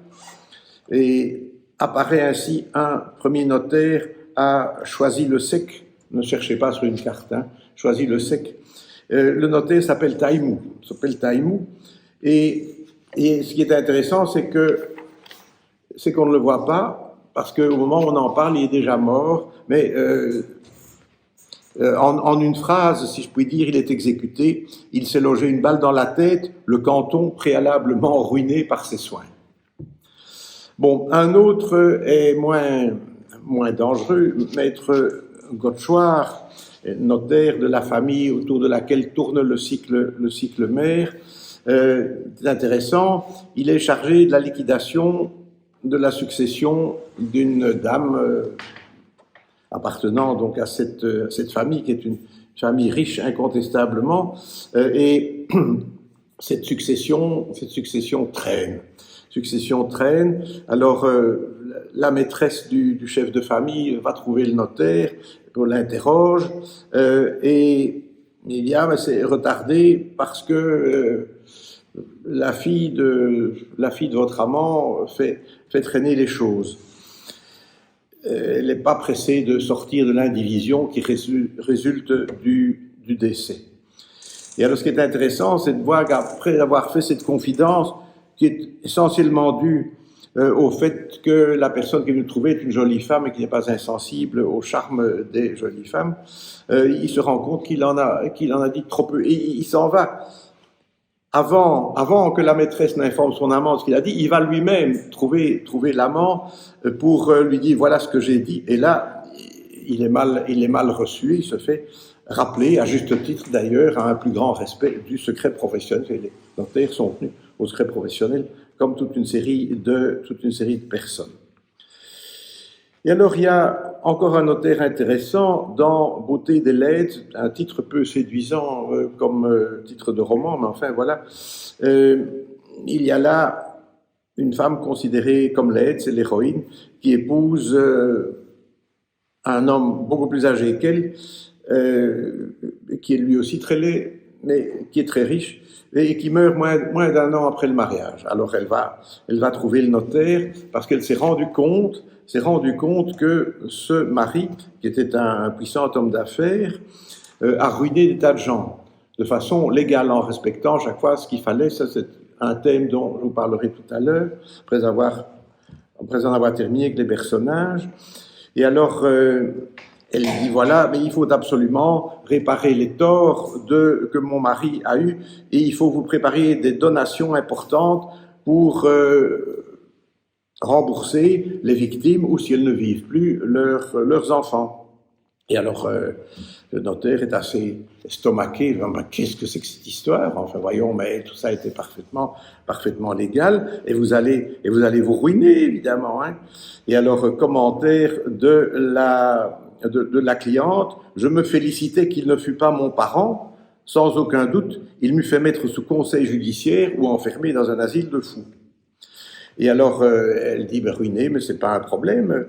Et apparaît ainsi un premier notaire à Choisy-le-Sec. Ne cherchez pas sur une carte, Choisy-le-Sec. Le notaire s'appelle Taïmou. Et ce qui est intéressant, c'est qu'on ne le voit pas, parce qu'au moment où on en parle, il est déjà mort, mais en une phrase, si je puis dire, il est exécuté, il s'est logé une balle dans la tête, le canton préalablement ruiné par ses soins. Bon, un autre est moins dangereux, maître Gottschwar, notaire de la famille autour de laquelle tourne le cycle Mère. C'est intéressant, il est chargé de la liquidation de la succession d'une dame appartenant donc à cette famille qui est une famille riche incontestablement, et cette succession traîne. Alors, la maîtresse du chef de famille va trouver le notaire, on l'interroge, et il dit, ah, mais c'est retardé parce que la fille de votre amant fait traîner les choses. Elle n'est pas pressée de sortir de l'indivision qui résulte du décès. Et alors, ce qui est intéressant, c'est de voir qu'après avoir fait cette confidence, qui est essentiellement due au fait que la personne qui est venue trouver est une jolie femme et qui n'est pas insensible au charme des jolies femmes, il se rend compte qu'il en a dit trop peu. Et il s'en va. Avant que la maîtresse n'informe son amant de ce qu'il a dit, il va lui-même trouver l'amant pour lui dire voilà ce que j'ai dit. Et là, il est mal reçu, il se fait rappeler, à juste titre d'ailleurs, à un plus grand respect du secret professionnel. Les notaires sont tenus au secret professionnel comme toute une série de personnes. Et alors, il y a encore un notaire intéressant dans Beauté des Laides, un titre peu séduisant comme titre de roman, mais enfin voilà. Il y a là une femme considérée comme laide, c'est l'héroïne, qui épouse un homme beaucoup plus âgé qu'elle, qui est lui aussi très laid, mais qui est très riche, et qui meurt moins d'un an après le mariage. Alors elle va trouver le notaire parce qu'elle s'est rendu compte que ce mari, qui était un puissant homme d'affaires, a ruiné des tas de gens, de façon légale, en respectant chaque fois ce qu'il fallait. Ça, c'est un thème dont je vous parlerai tout à l'heure, après en avoir terminé avec les personnages. Et alors, elle dit, voilà, mais il faut absolument réparer les torts que mon mari a eus, et il faut vous préparer des donations importantes pour rembourser les victimes, ou si elles ne vivent plus, leurs enfants. Et alors, le notaire est assez estomaqué, il dit, qu'est-ce que c'est que cette histoire? Enfin, voyons, mais tout ça était parfaitement légal, et vous allez vous ruiner, évidemment, hein. Et alors, commentaire de la cliente, je me félicitais qu'il ne fût pas mon parent, sans aucun doute, il m'eût fait mettre sous conseil judiciaire ou enfermé dans un asile de fous. Et alors, elle dit, ruiné, mais c'est pas un problème.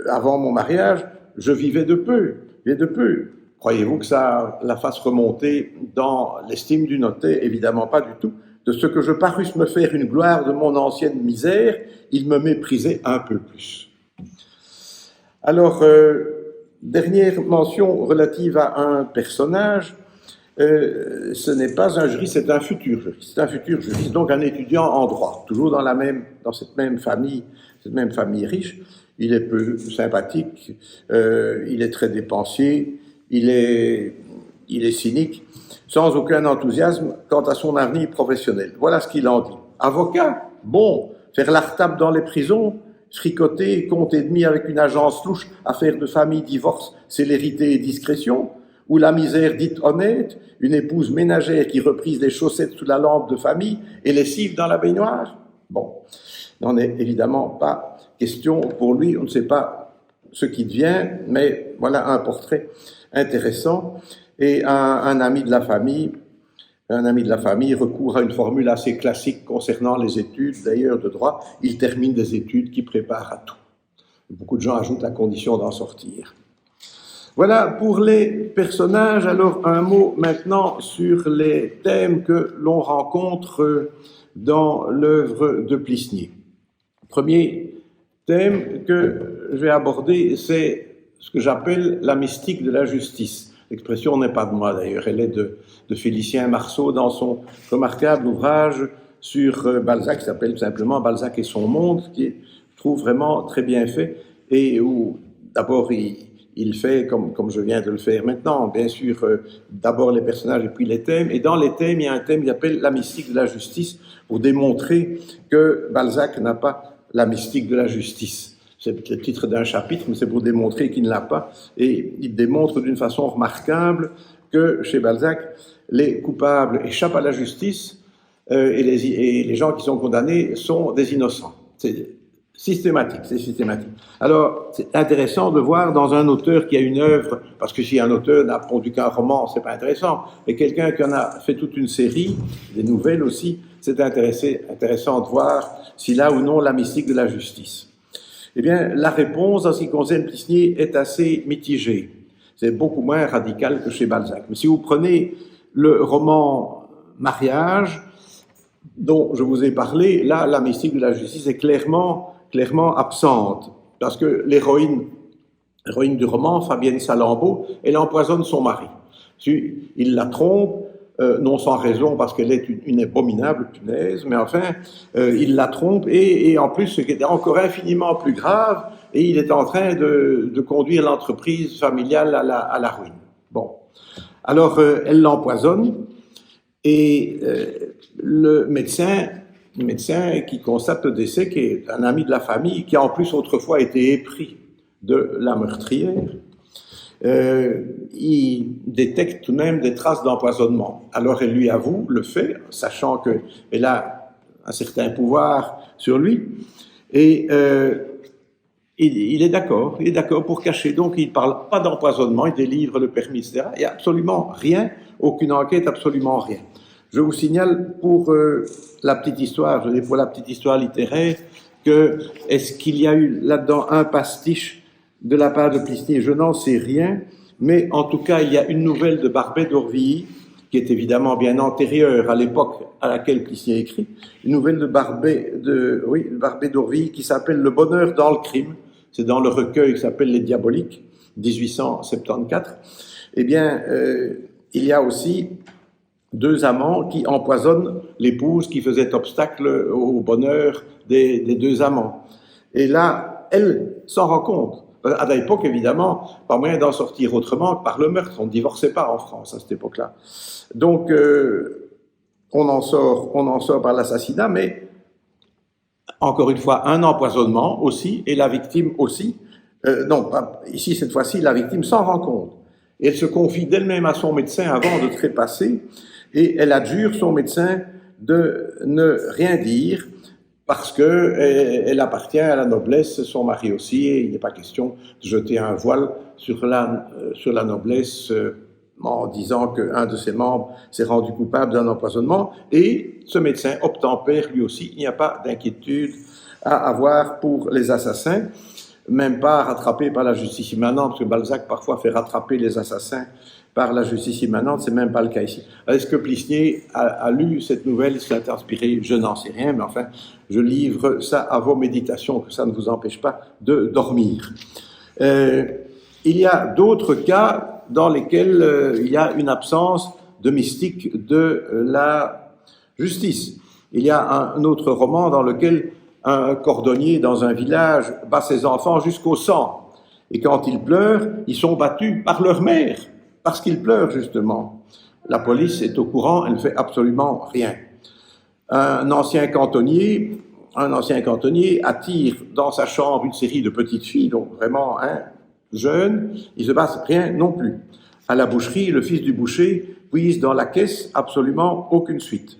Avant mon mariage, je vivais de peu. Croyez-vous que ça la fasse remonter dans l'estime du notaire? Évidemment pas du tout. De ce que je parusse me faire une gloire de mon ancienne misère, il me méprisait un peu plus. Alors, dernière mention relative à un personnage, ce n'est pas un juriste, c'est un futur juriste. C'est un futur juriste, donc un étudiant en droit, toujours dans cette même famille riche. Il est peu sympathique, il est très dépensier, il est cynique, sans aucun enthousiasme quant à son avenir professionnel. Voilà ce qu'il en dit. Avocat, bon, faire l'artable dans les prisons, fricoter, compte et demi avec une agence louche, affaire de famille, divorce, célérité et discrétion, ou la misère dite honnête, une épouse ménagère qui reprise les chaussettes sous la lampe de famille et lessive dans la baignoire. Bon, n'en est évidemment pas question pour lui, on ne sait pas ce qui devient, mais voilà un portrait intéressant. Et un ami de la famille recourt à une formule assez classique concernant les études, d'ailleurs de droit, il termine des études qui préparent à tout. Beaucoup de gens ajoutent la condition d'en sortir. Voilà pour les personnages. Alors un mot maintenant sur les thèmes que l'on rencontre dans l'œuvre de Plisnier. Premier thème que je vais aborder, c'est ce que j'appelle la mystique de la justice. L'expression n'est pas de moi d'ailleurs, elle est de Félicien Marceau dans son remarquable ouvrage sur Balzac, qui s'appelle simplement Balzac et son monde, qui est, je trouve, vraiment très bien fait, et où d'abord il fait, comme je viens de le faire maintenant, bien sûr, d'abord les personnages et puis les thèmes. Et dans les thèmes, il y a un thème qu'il appelle la mystique de la justice, pour démontrer que Balzac n'a pas la mystique de la justice. C'est le titre d'un chapitre, mais c'est pour démontrer qu'il ne l'a pas. Et il démontre d'une façon remarquable que chez Balzac, les coupables échappent à la justice et les gens qui sont condamnés sont des innocents. Systématique, c'est systématique. Alors, c'est intéressant de voir dans un auteur qui a une œuvre, parce que si un auteur n'a pondu qu'un roman, c'est pas intéressant, mais quelqu'un qui en a fait toute une série, des nouvelles aussi, c'est intéressant de voir s'il a ou non la mystique de la justice. Eh bien, la réponse en ce qui concerne Plisnier est assez mitigée. C'est beaucoup moins radical que chez Balzac. Mais si vous prenez le roman Mariage, dont je vous ai parlé, là, la mystique de la justice est clairement absente, parce que l'héroïne du roman, Fabienne Salammbô, elle empoisonne son mari. Il la trompe, non sans raison, parce qu'elle est une abominable punaise, mais enfin, il la trompe, et en plus, ce qui est encore infiniment plus grave, et il est en train de conduire l'entreprise familiale à la ruine. Bon. Alors, elle l'empoisonne, et le médecin qui constate le décès, qui est un ami de la famille, qui a en plus autrefois été épris de la meurtrière, il détecte tout de même des traces d'empoisonnement. Alors elle lui avoue le fait, sachant qu'elle a un certain pouvoir sur lui, et il est d'accord pour cacher. Donc il ne parle pas d'empoisonnement, il délivre le permis, etc. Il n'y a absolument rien, aucune enquête, absolument rien. Je vous signale pour la petite histoire, je dis pour la petite histoire littéraire, que est-ce qu'il y a eu là-dedans un pastiche de la part de Plisnier? Je n'en sais rien, mais en tout cas, il y a une nouvelle de Barbey d'Aurevilly, qui est évidemment bien antérieure à l'époque à laquelle Plisnier écrit, une nouvelle de Barbey d'Aurevilly qui s'appelle Le bonheur dans le crime. C'est dans le recueil qui s'appelle Les Diaboliques, 1874. Eh bien, il y a aussi deux amants qui empoisonnent l'épouse qui faisait obstacle au bonheur des deux amants. Et là, elle s'en rend compte. À l'époque, évidemment, pas moyen d'en sortir autrement que par le meurtre. On ne divorçait pas en France à cette époque-là. Donc, on en sort par l'assassinat, mais encore une fois, un empoisonnement aussi, et la victime aussi. Ici, cette fois-ci, la victime s'en rend compte. Et elle se confie d'elle-même à son médecin avant de trépasser, et elle adjure son médecin de ne rien dire, parce que elle appartient à la noblesse, son mari aussi, et il n'est pas question de jeter un voile sur la noblesse en disant qu'un de ses membres s'est rendu coupable d'un empoisonnement, et ce médecin obtempère lui aussi. Il n'y a pas d'inquiétude à avoir pour les assassins, même pas rattrapés par la justice immanente, parce que Balzac parfois fait rattraper les assassins par la justice immanente, c'est même pas le cas ici. Est-ce que Plisnier a lu cette nouvelle, s'est inspiré? Je n'en sais rien, mais enfin, je livre ça à vos méditations, que ça ne vous empêche pas de dormir. Il y a d'autres cas dans lesquels il y a une absence de mystique de la justice. Il y a un autre roman dans lequel un cordonnier dans un village bat ses enfants jusqu'au sang. Et quand ils pleurent, ils sont battus par leur mère, parce qu'ils pleurent justement. La police est au courant, elle ne fait absolument rien. Un ancien cantonnier attire dans sa chambre une série de petites filles, donc vraiment jeunes, il se passe rien non plus. À la boucherie, le fils du boucher puise dans la caisse absolument aucune suite.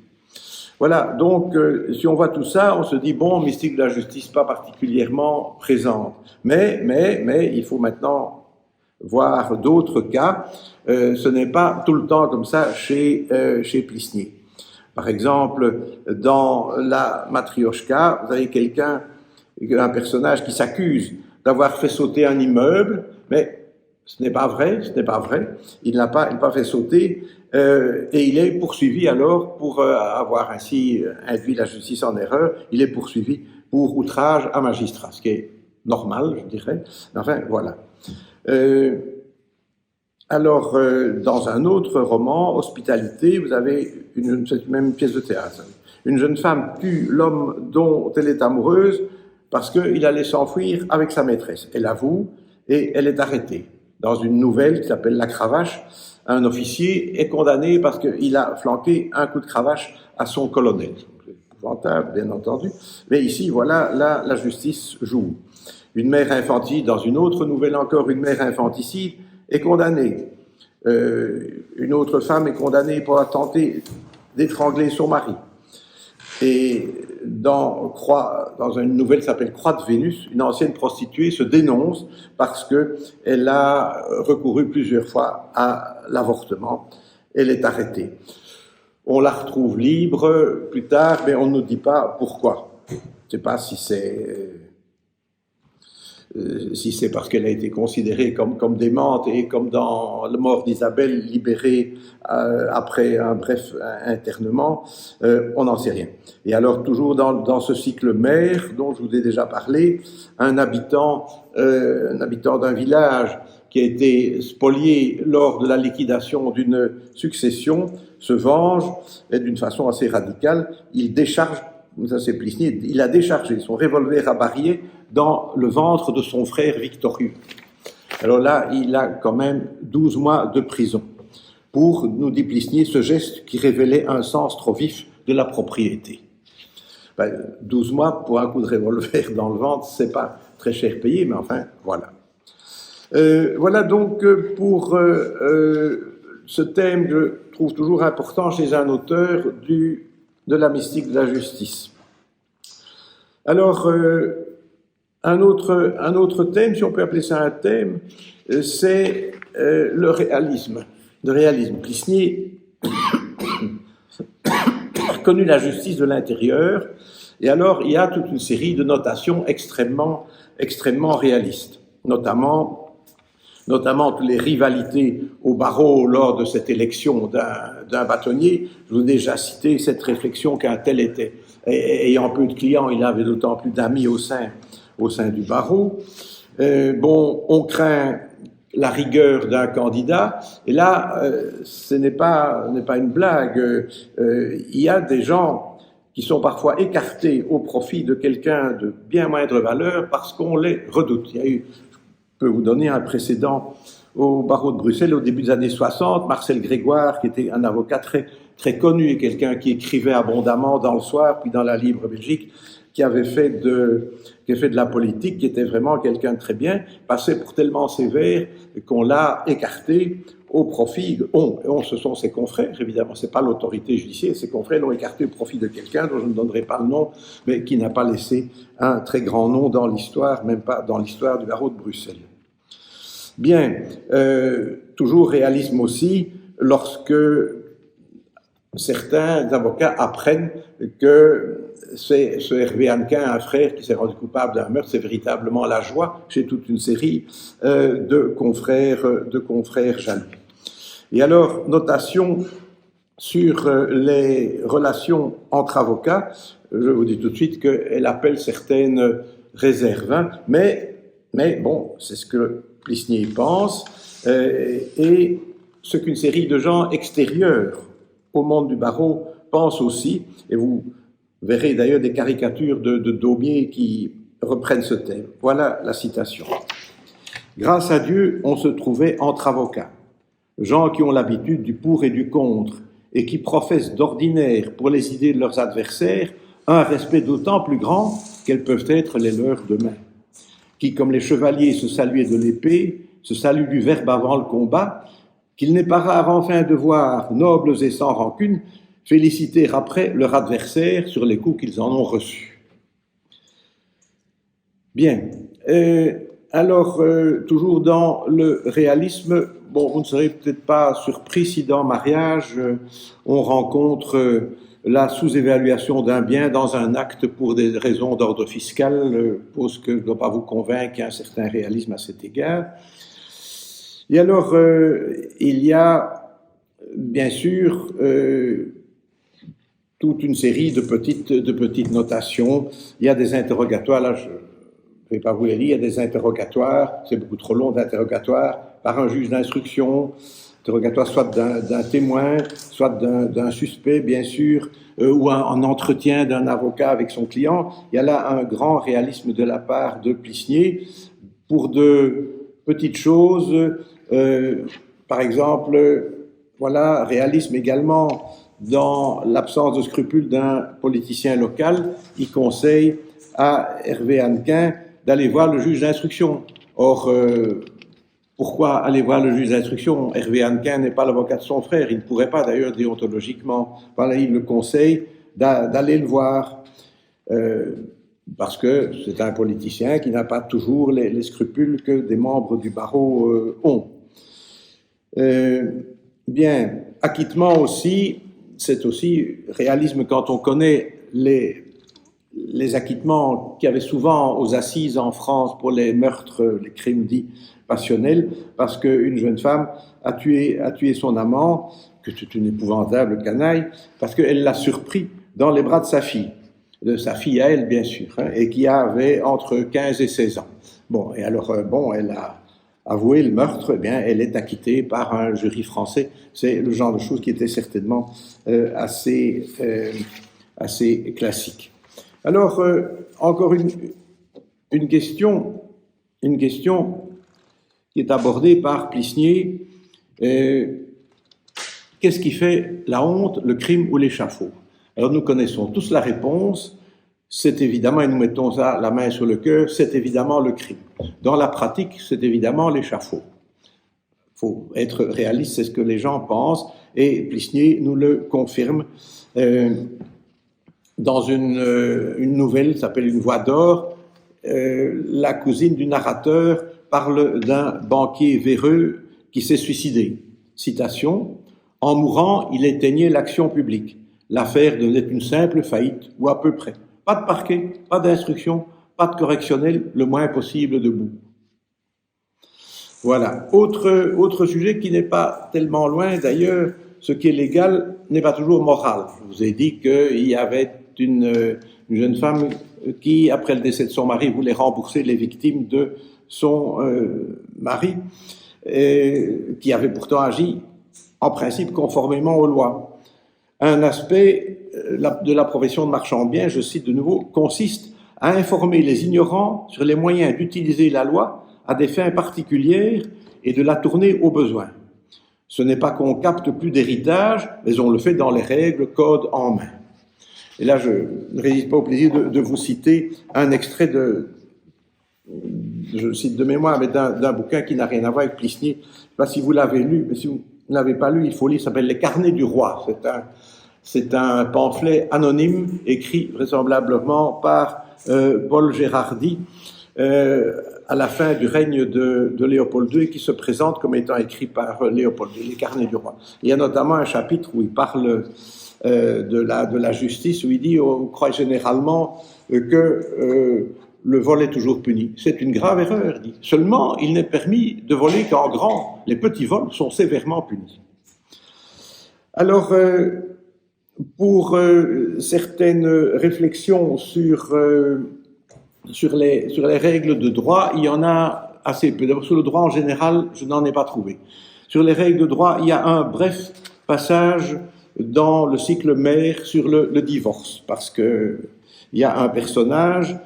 Voilà, donc si on voit tout ça, on se dit, bon, mystique de la justice pas particulièrement présente. Mais il faut maintenant voir d'autres cas. Ce n'est pas tout le temps comme ça chez Plisnier. Par exemple, dans la Matrioshka, vous avez un personnage qui s'accuse d'avoir fait sauter un immeuble, mais ce n'est pas vrai. Il n'a pas fait sauter, et il est poursuivi alors pour avoir ainsi induit la justice en erreur. Il est poursuivi pour outrage à magistrat, ce qui est normal, je dirais. Enfin, voilà. Dans un autre roman, Hospitalité, vous avez cette même pièce de théâtre. Une jeune femme tue l'homme dont elle est amoureuse parce qu'il allait s'enfuir avec sa maîtresse. Elle avoue et elle est arrêtée. Dans une nouvelle qui s'appelle La Cravache, un officier est condamné parce qu'il a flanqué un coup de cravache à son colonel. C'est épouvantable, bien entendu. Mais ici, voilà, là, la justice joue. Une mère infanticide, dans une autre nouvelle encore, une mère infanticide est condamnée. Une autre femme est condamnée pour avoir tenté d'étrangler son mari. Et dans une nouvelle qui s'appelle Croix de Vénus, une ancienne prostituée se dénonce parce qu'elle a recouru plusieurs fois à l'avortement. Elle est arrêtée. On la retrouve libre plus tard, mais on ne nous dit pas pourquoi. Je ne sais pas si c'est parce qu'elle a été considérée comme démente et comme dans la mort d'Isabelle, libérée après un bref internement, on n'en sait rien. Et alors, toujours dans ce cycle mère dont je vous ai déjà parlé, un habitant d'un village qui a été spolié lors de la liquidation d'une succession se venge, et d'une façon assez radicale. Il décharge, ça c'est Plisnier, il a déchargé son revolver à barillet dans le ventre de son frère Victorieux. Alors là, il a quand même 12 mois de prison pour, nous dit Plisnier, ce geste qui révélait un sens trop vif de la propriété. 12 mois pour un coup de revolver dans le ventre, c'est pas très cher payé, mais enfin, voilà. Voilà donc pour ce thème, je trouve toujours important chez un auteur de la mystique de la justice. Alors, un autre thème, si on peut appeler ça un thème, c'est le réalisme. Le réalisme. Plisnier a connu la justice de l'intérieur, et alors il y a toute une série de notations extrêmement réalistes, notamment toutes les rivalités au barreau lors de cette élection d'un bâtonnier. Je vous ai déjà cité cette réflexion qu'un tel était. Ayant peu de clients, il avait d'autant plus d'amis au sein du barreau. On craint la rigueur d'un candidat, et là, ce n'est pas une blague. Il y a des gens qui sont parfois écartés au profit de quelqu'un de bien moindre valeur parce qu'on les redoute. Je peux vous donner un précédent au barreau de Bruxelles au début des années 60. Marcel Grégoire, qui était un avocat très connu et quelqu'un qui écrivait abondamment dans Le Soir, puis dans la Libre Belgique, qui avait fait de la politique, qui était vraiment quelqu'un de très bien, passait pour tellement sévère qu'on l'a écarté au profit, ce sont ses confrères, évidemment, c'est pas l'autorité judiciaire, ses confrères l'ont écarté au profit de quelqu'un dont je ne donnerai pas le nom, mais qui n'a pas laissé un très grand nom dans l'histoire, même pas dans l'histoire du barreau de Bruxelles. Bien, toujours réalisme aussi, lorsque certains avocats apprennent que ce Hervé Hannequin, un frère qui s'est rendu coupable d'un meurtre, c'est véritablement la joie chez toute une série de confrères jaloux. Et alors, notation sur les relations entre avocats, je vous dis tout de suite qu'elle appelle certaines réserves, hein, mais bon, c'est ce que Plisnier pense, et ce qu'une série de gens extérieurs au monde du barreau pensent aussi, et vous verrez d'ailleurs des caricatures de Daumier qui reprennent ce thème. Voilà la citation. « Grâce à Dieu, on se trouvait entre avocats, gens qui ont l'habitude du pour et du contre, et qui professent d'ordinaire pour les idées de leurs adversaires un respect d'autant plus grand qu'elles peuvent être les leurs demain, qui, comme les chevaliers se saluaient de l'épée, se saluent du verbe avant le combat, qu'il n'est pas rare enfin de voir, nobles et sans rancune, féliciter après leur adversaire sur les coups qu'ils en ont reçus. » Bien. Alors, toujours dans le réalisme, bon, vous ne serez peut-être pas surpris si dans Mariage, on rencontre la sous-évaluation d'un bien dans un acte pour des raisons d'ordre fiscal, pose que je ne dois pas vous convaincre qu'il y a un certain réalisme à cet égard. Et alors, il y a, bien sûr, toute une série de petites notations. Il y a des interrogatoires, là, je ne vais pas vous les lire, il y a des interrogatoires, c'est beaucoup trop long d'interrogatoires, par un juge d'instruction, interrogatoire soit d'un témoin, soit d'un suspect, bien sûr, ou un entretien d'un avocat avec son client. Il y a là un grand réalisme de la part de Plisnier pour de petites choses, par exemple, voilà, réalisme également dans l'absence de scrupules d'un politicien local, il conseille à Hervé Hannequin d'aller voir le juge d'instruction. Or, pourquoi aller voir le juge d'instruction? Hervé Hannequin n'est pas l'avocat de son frère, il ne pourrait pas d'ailleurs déontologiquement. Voilà, il le conseille d'aller le voir. parce que c'est un politicien qui n'a pas toujours les scrupules que des membres du barreau ont. Bien, acquittement aussi, c'est aussi réalisme quand on connaît les acquittements qu'il y avait souvent aux assises en France pour les meurtres, les crimes dits passionnels, parce qu'une jeune femme a tué son amant, que c'est une épouvantable canaille, parce qu'elle l'a surpris dans les bras de sa fille à elle bien sûr, hein, et qui avait entre 15 et 16 ans. Bon, et alors, elle a avoué le meurtre, eh bien, elle est acquittée par un jury français. C'est le genre de choses qui était certainement assez classique. Alors, encore une question qui est abordée par Plisnier. Qu'est-ce qui fait la honte, le crime ou l'échafaud? Alors nous connaissons tous la réponse, c'est évidemment, et nous mettons ça la main sur le cœur, c'est évidemment le crime. Dans la pratique, c'est évidemment l'échafaud. Il faut être réaliste, c'est ce que les gens pensent, et Plisnier nous le confirme dans une nouvelle qui s'appelle Une voix d'or. La cousine du narrateur parle d'un banquier véreux qui s'est suicidé. Citation, « En mourant, il éteignait l'action publique. L'affaire devenait une simple faillite, ou à peu près. Pas de parquet, pas d'instruction, pas de correctionnel, le moins possible debout. » Voilà. Autre sujet qui n'est pas tellement loin, d'ailleurs, ce qui est légal n'est pas toujours moral. Je vous ai dit qu'il y avait une jeune femme qui, après le décès de son mari, voulait rembourser les victimes de son mari, qui avait pourtant agi, en principe, conformément aux lois. Un aspect de la profession de marchand de biens, je cite de nouveau, consiste à informer les ignorants sur les moyens d'utiliser la loi à des fins particulières et de la tourner aux besoins. Ce n'est pas qu'on capte plus d'héritage, mais on le fait dans les règles, code en main. Et là, je ne résiste pas au plaisir de vous citer un extrait je cite de mémoire, mais d'un bouquin qui n'a rien à voir avec Plisnier. Je ne sais pas si vous l'avez lu, mais si vous ne l'avez pas lu, il faut lire, ça s'appelle Les Carnets du Roi. C'est un pamphlet anonyme écrit vraisemblablement par Paul Gérardi à la fin du règne de Léopold II et qui se présente comme étant écrit par Léopold II, Les Carnets du Roi. Il y a notamment un chapitre où il parle de la justice, où il dit on croit généralement que le vol est toujours puni. C'est une grave erreur, il dit. Seulement, il n'est permis de voler qu'en grand. Les petits vols sont sévèrement punis. Alors, pour certaines réflexions sur les règles de droit, il y en a assez peu. D'abord, sur le droit en général, je n'en ai pas trouvé. Sur les règles de droit, il y a un bref passage dans le cycle mère sur le divorce, parce que il y a un personnage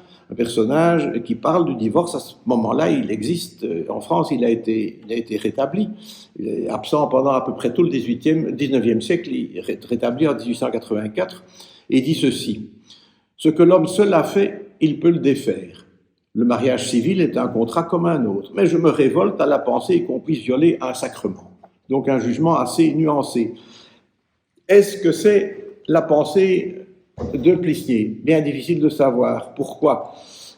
qui parle du divorce. À ce moment-là, il existe en France, il a été rétabli. Il est absent pendant à peu près tout le 19e siècle, il est rétabli en 1884, et dit ceci: « Ce que l'homme seul a fait, il peut le défaire. Le mariage civil est un contrat comme un autre, mais je me révolte à la pensée qu'on puisse violer un sacrement. » Donc un jugement assez nuancé. Est-ce que c'est la pensée de Plisnier? Bien difficile de savoir. Pourquoi?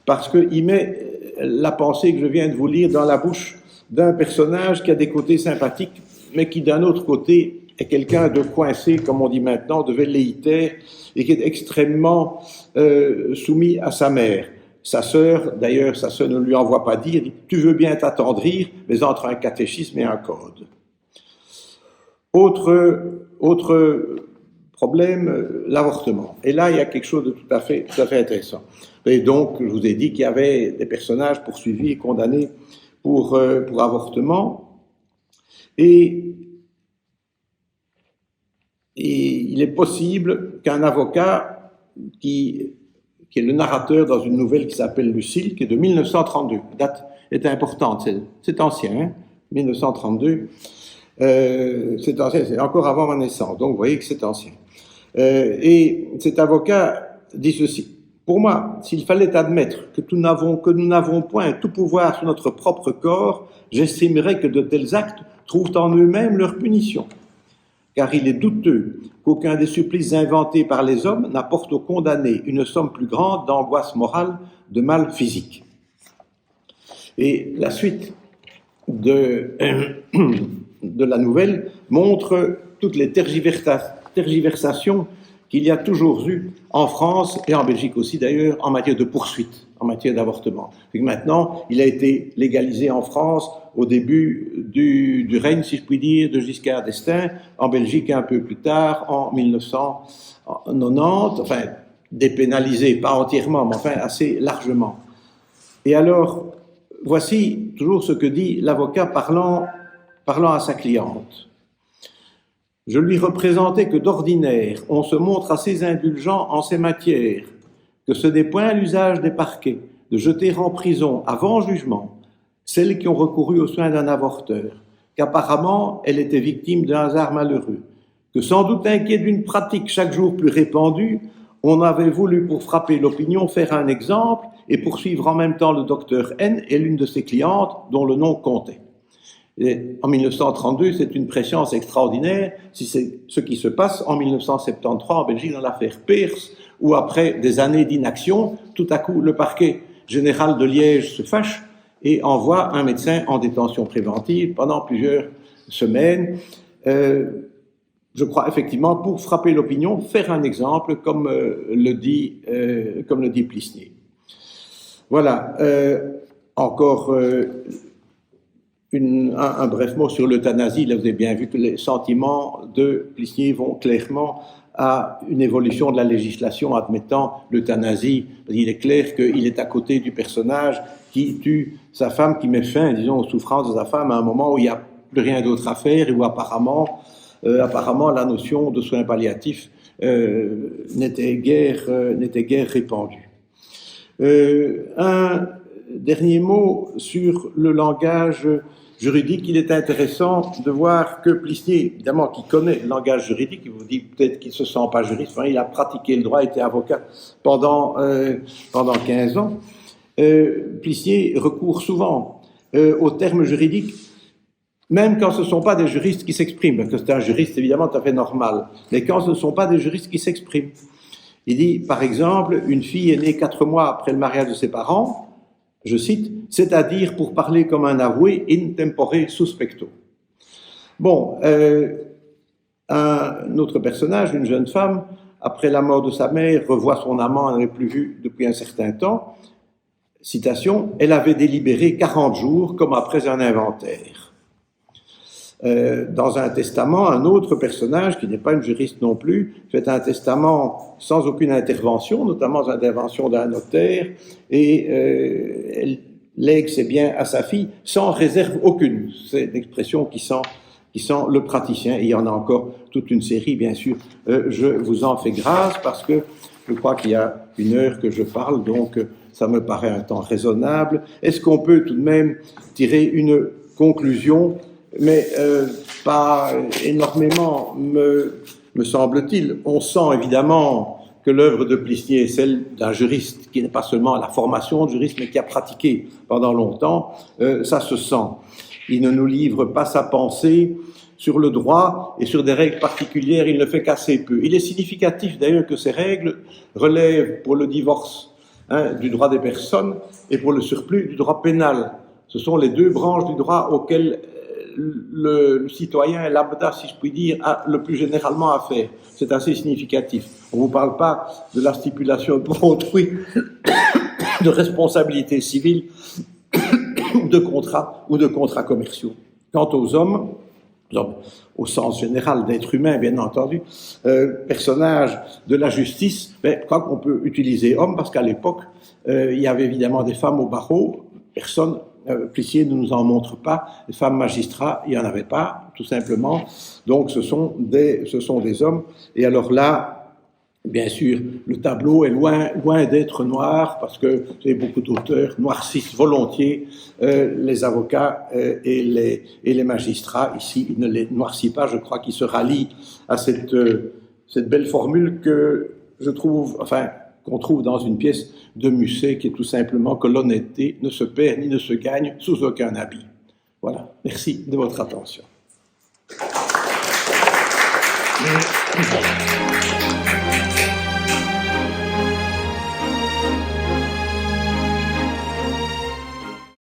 Parce qu'il met la pensée que je viens de vous lire dans la bouche d'un personnage qui a des côtés sympathiques, mais qui d'un autre côté est quelqu'un de coincé, comme on dit maintenant, de velléitaire, et qui est extrêmement soumis à sa mère. Sa sœur, d'ailleurs, sa sœur ne lui envoie pas dire, dit, tu veux bien t'attendrir, mais entre un catéchisme et un code. Autre problème, l'avortement. Et là, il y a quelque chose de tout à fait intéressant. Et donc, je vous ai dit qu'il y avait des personnages poursuivis et condamnés pour avortement. Et il est possible qu'un avocat qui est le narrateur dans une nouvelle qui s'appelle Lucille, qui est de 1932, la date est importante, c'est ancien, hein, 1932, c'est ancien, c'est encore avant ma naissance, donc vous voyez que c'est ancien. Et cet avocat dit ceci: pour moi, s'il fallait admettre que nous n'avons point tout pouvoir sur notre propre corps, j'estimerais que de tels actes trouvent en eux-mêmes leur punition. car il est douteux qu'aucun des supplices inventés par les hommes n'apporte aux condamnés une somme plus grande d'angoisse morale, de mal physique. Et la suite de la nouvelle montre toutes les tergiversations qu'il y a toujours eu en France et en Belgique aussi d'ailleurs en matière de poursuite, en matière d'avortement. Maintenant, il a été légalisé en France au début du règne, si je puis dire, de Giscard d'Estaing, en Belgique un peu plus tard, en 1990, enfin dépénalisé, pas entièrement, mais enfin assez largement. Et alors, voici toujours ce que dit l'avocat parlant à sa cliente. Je lui représentais que d'ordinaire, on se montre assez indulgent en ces matières, que ce n'est point l'usage des parquets de jeter en prison avant jugement celles qui ont recouru aux soins d'un avorteur, qu'apparemment elle était victime d'un hasard malheureux, que sans doute inquiet d'une pratique chaque jour plus répandue, on avait voulu pour frapper l'opinion faire un exemple et poursuivre en même temps le docteur N et l'une de ses clientes dont le nom comptait. Et en 1932, c'est une préscience extraordinaire, si c'est ce qui se passe en 1973 en Belgique dans l'affaire Peirce, où après des années d'inaction, tout à coup le parquet général de Liège se fâche et envoie un médecin en détention préventive pendant plusieurs semaines, je crois effectivement pour frapper l'opinion, faire un exemple comme le dit Plisnier. Voilà, encore un bref mot sur l'euthanasie. Là, vous avez bien vu que les sentiments de Plisnier vont clairement à une évolution de la législation admettant l'euthanasie. Il est clair qu'il est à côté du personnage qui tue sa femme, qui met fin, disons, aux souffrances de sa femme à un moment où il n'y a plus rien d'autre à faire et où apparemment la notion de soins palliatifs n'était guère répandue. Un dernier mot sur le langage juridique. Il est intéressant de voir que Plisnier, évidemment, qui connaît le langage juridique, il vous dit peut-être qu'il ne se sent pas juriste, enfin, il a pratiqué le droit, était avocat pendant 15 ans. Plisnier recourt souvent aux termes juridiques, même quand ce ne sont pas des juristes qui s'expriment, parce que c'est un juriste évidemment tout à fait normal, mais quand ce ne sont pas des juristes qui s'expriment. Il dit, par exemple, une fille est née 4 mois après le mariage de ses parents, je cite, c'est-à-dire pour parler comme un avoué in tempore suspecto. Bon, un autre personnage, une jeune femme, après la mort de sa mère, revoit son amant, elle n'avait plus vu depuis un certain temps. Citation, elle avait délibéré 40 jours comme après un inventaire. Dans un testament, un autre personnage, qui n'est pas une juriste non plus, fait un testament sans aucune intervention, notamment intervention d'un notaire, et elle lègue ses biens à sa fille sans réserve aucune. C'est une expression qui sent le praticien, et il y en a encore toute une série, bien sûr. Je vous en fais grâce parce que je crois qu'il y a 1 heure que je parle, donc ça me paraît un temps raisonnable. Est-ce qu'on peut tout de même tirer une conclusion ? Mais pas énormément, me semble-t-il. On sent évidemment que l'œuvre de Plisnier est celle d'un juriste qui n'est pas seulement la formation de juriste, mais qui a pratiqué pendant longtemps. Ça se sent. Il ne nous livre pas sa pensée sur le droit et sur des règles particulières, il ne fait qu'assez peu. Il est significatif d'ailleurs que ces règles relèvent pour le divorce du droit des personnes et pour le surplus du droit pénal. Ce sont les 2 branches du droit auxquelles le citoyen lambda, si je puis dire, a le plus généralement affaire. C'est assez significatif. On ne vous parle pas de la stipulation pour autrui, de responsabilité civile, de contrats ou de contrats commerciaux. Quant aux hommes, au sens général d'être humain, bien entendu, personnages de la justice, je crois qu'on peut utiliser homme parce qu'à l'époque, il y avait évidemment des femmes au barreau, personne. Plisnier ne nous en montre pas, les femmes magistrats, il n'y en avait pas, tout simplement. Donc ce sont des hommes. Et alors là, bien sûr, le tableau est loin d'être noir, parce que vous savez, beaucoup d'auteurs noircissent volontiers les avocats et les magistrats. Ici, il ne les noircit pas, je crois qu'il se rallie à cette belle formule que je trouve, qu'on trouve dans une pièce de Musset, qui est tout simplement que l'honnêteté ne se perd ni ne se gagne sous aucun habit. Voilà, merci de votre attention. Merci.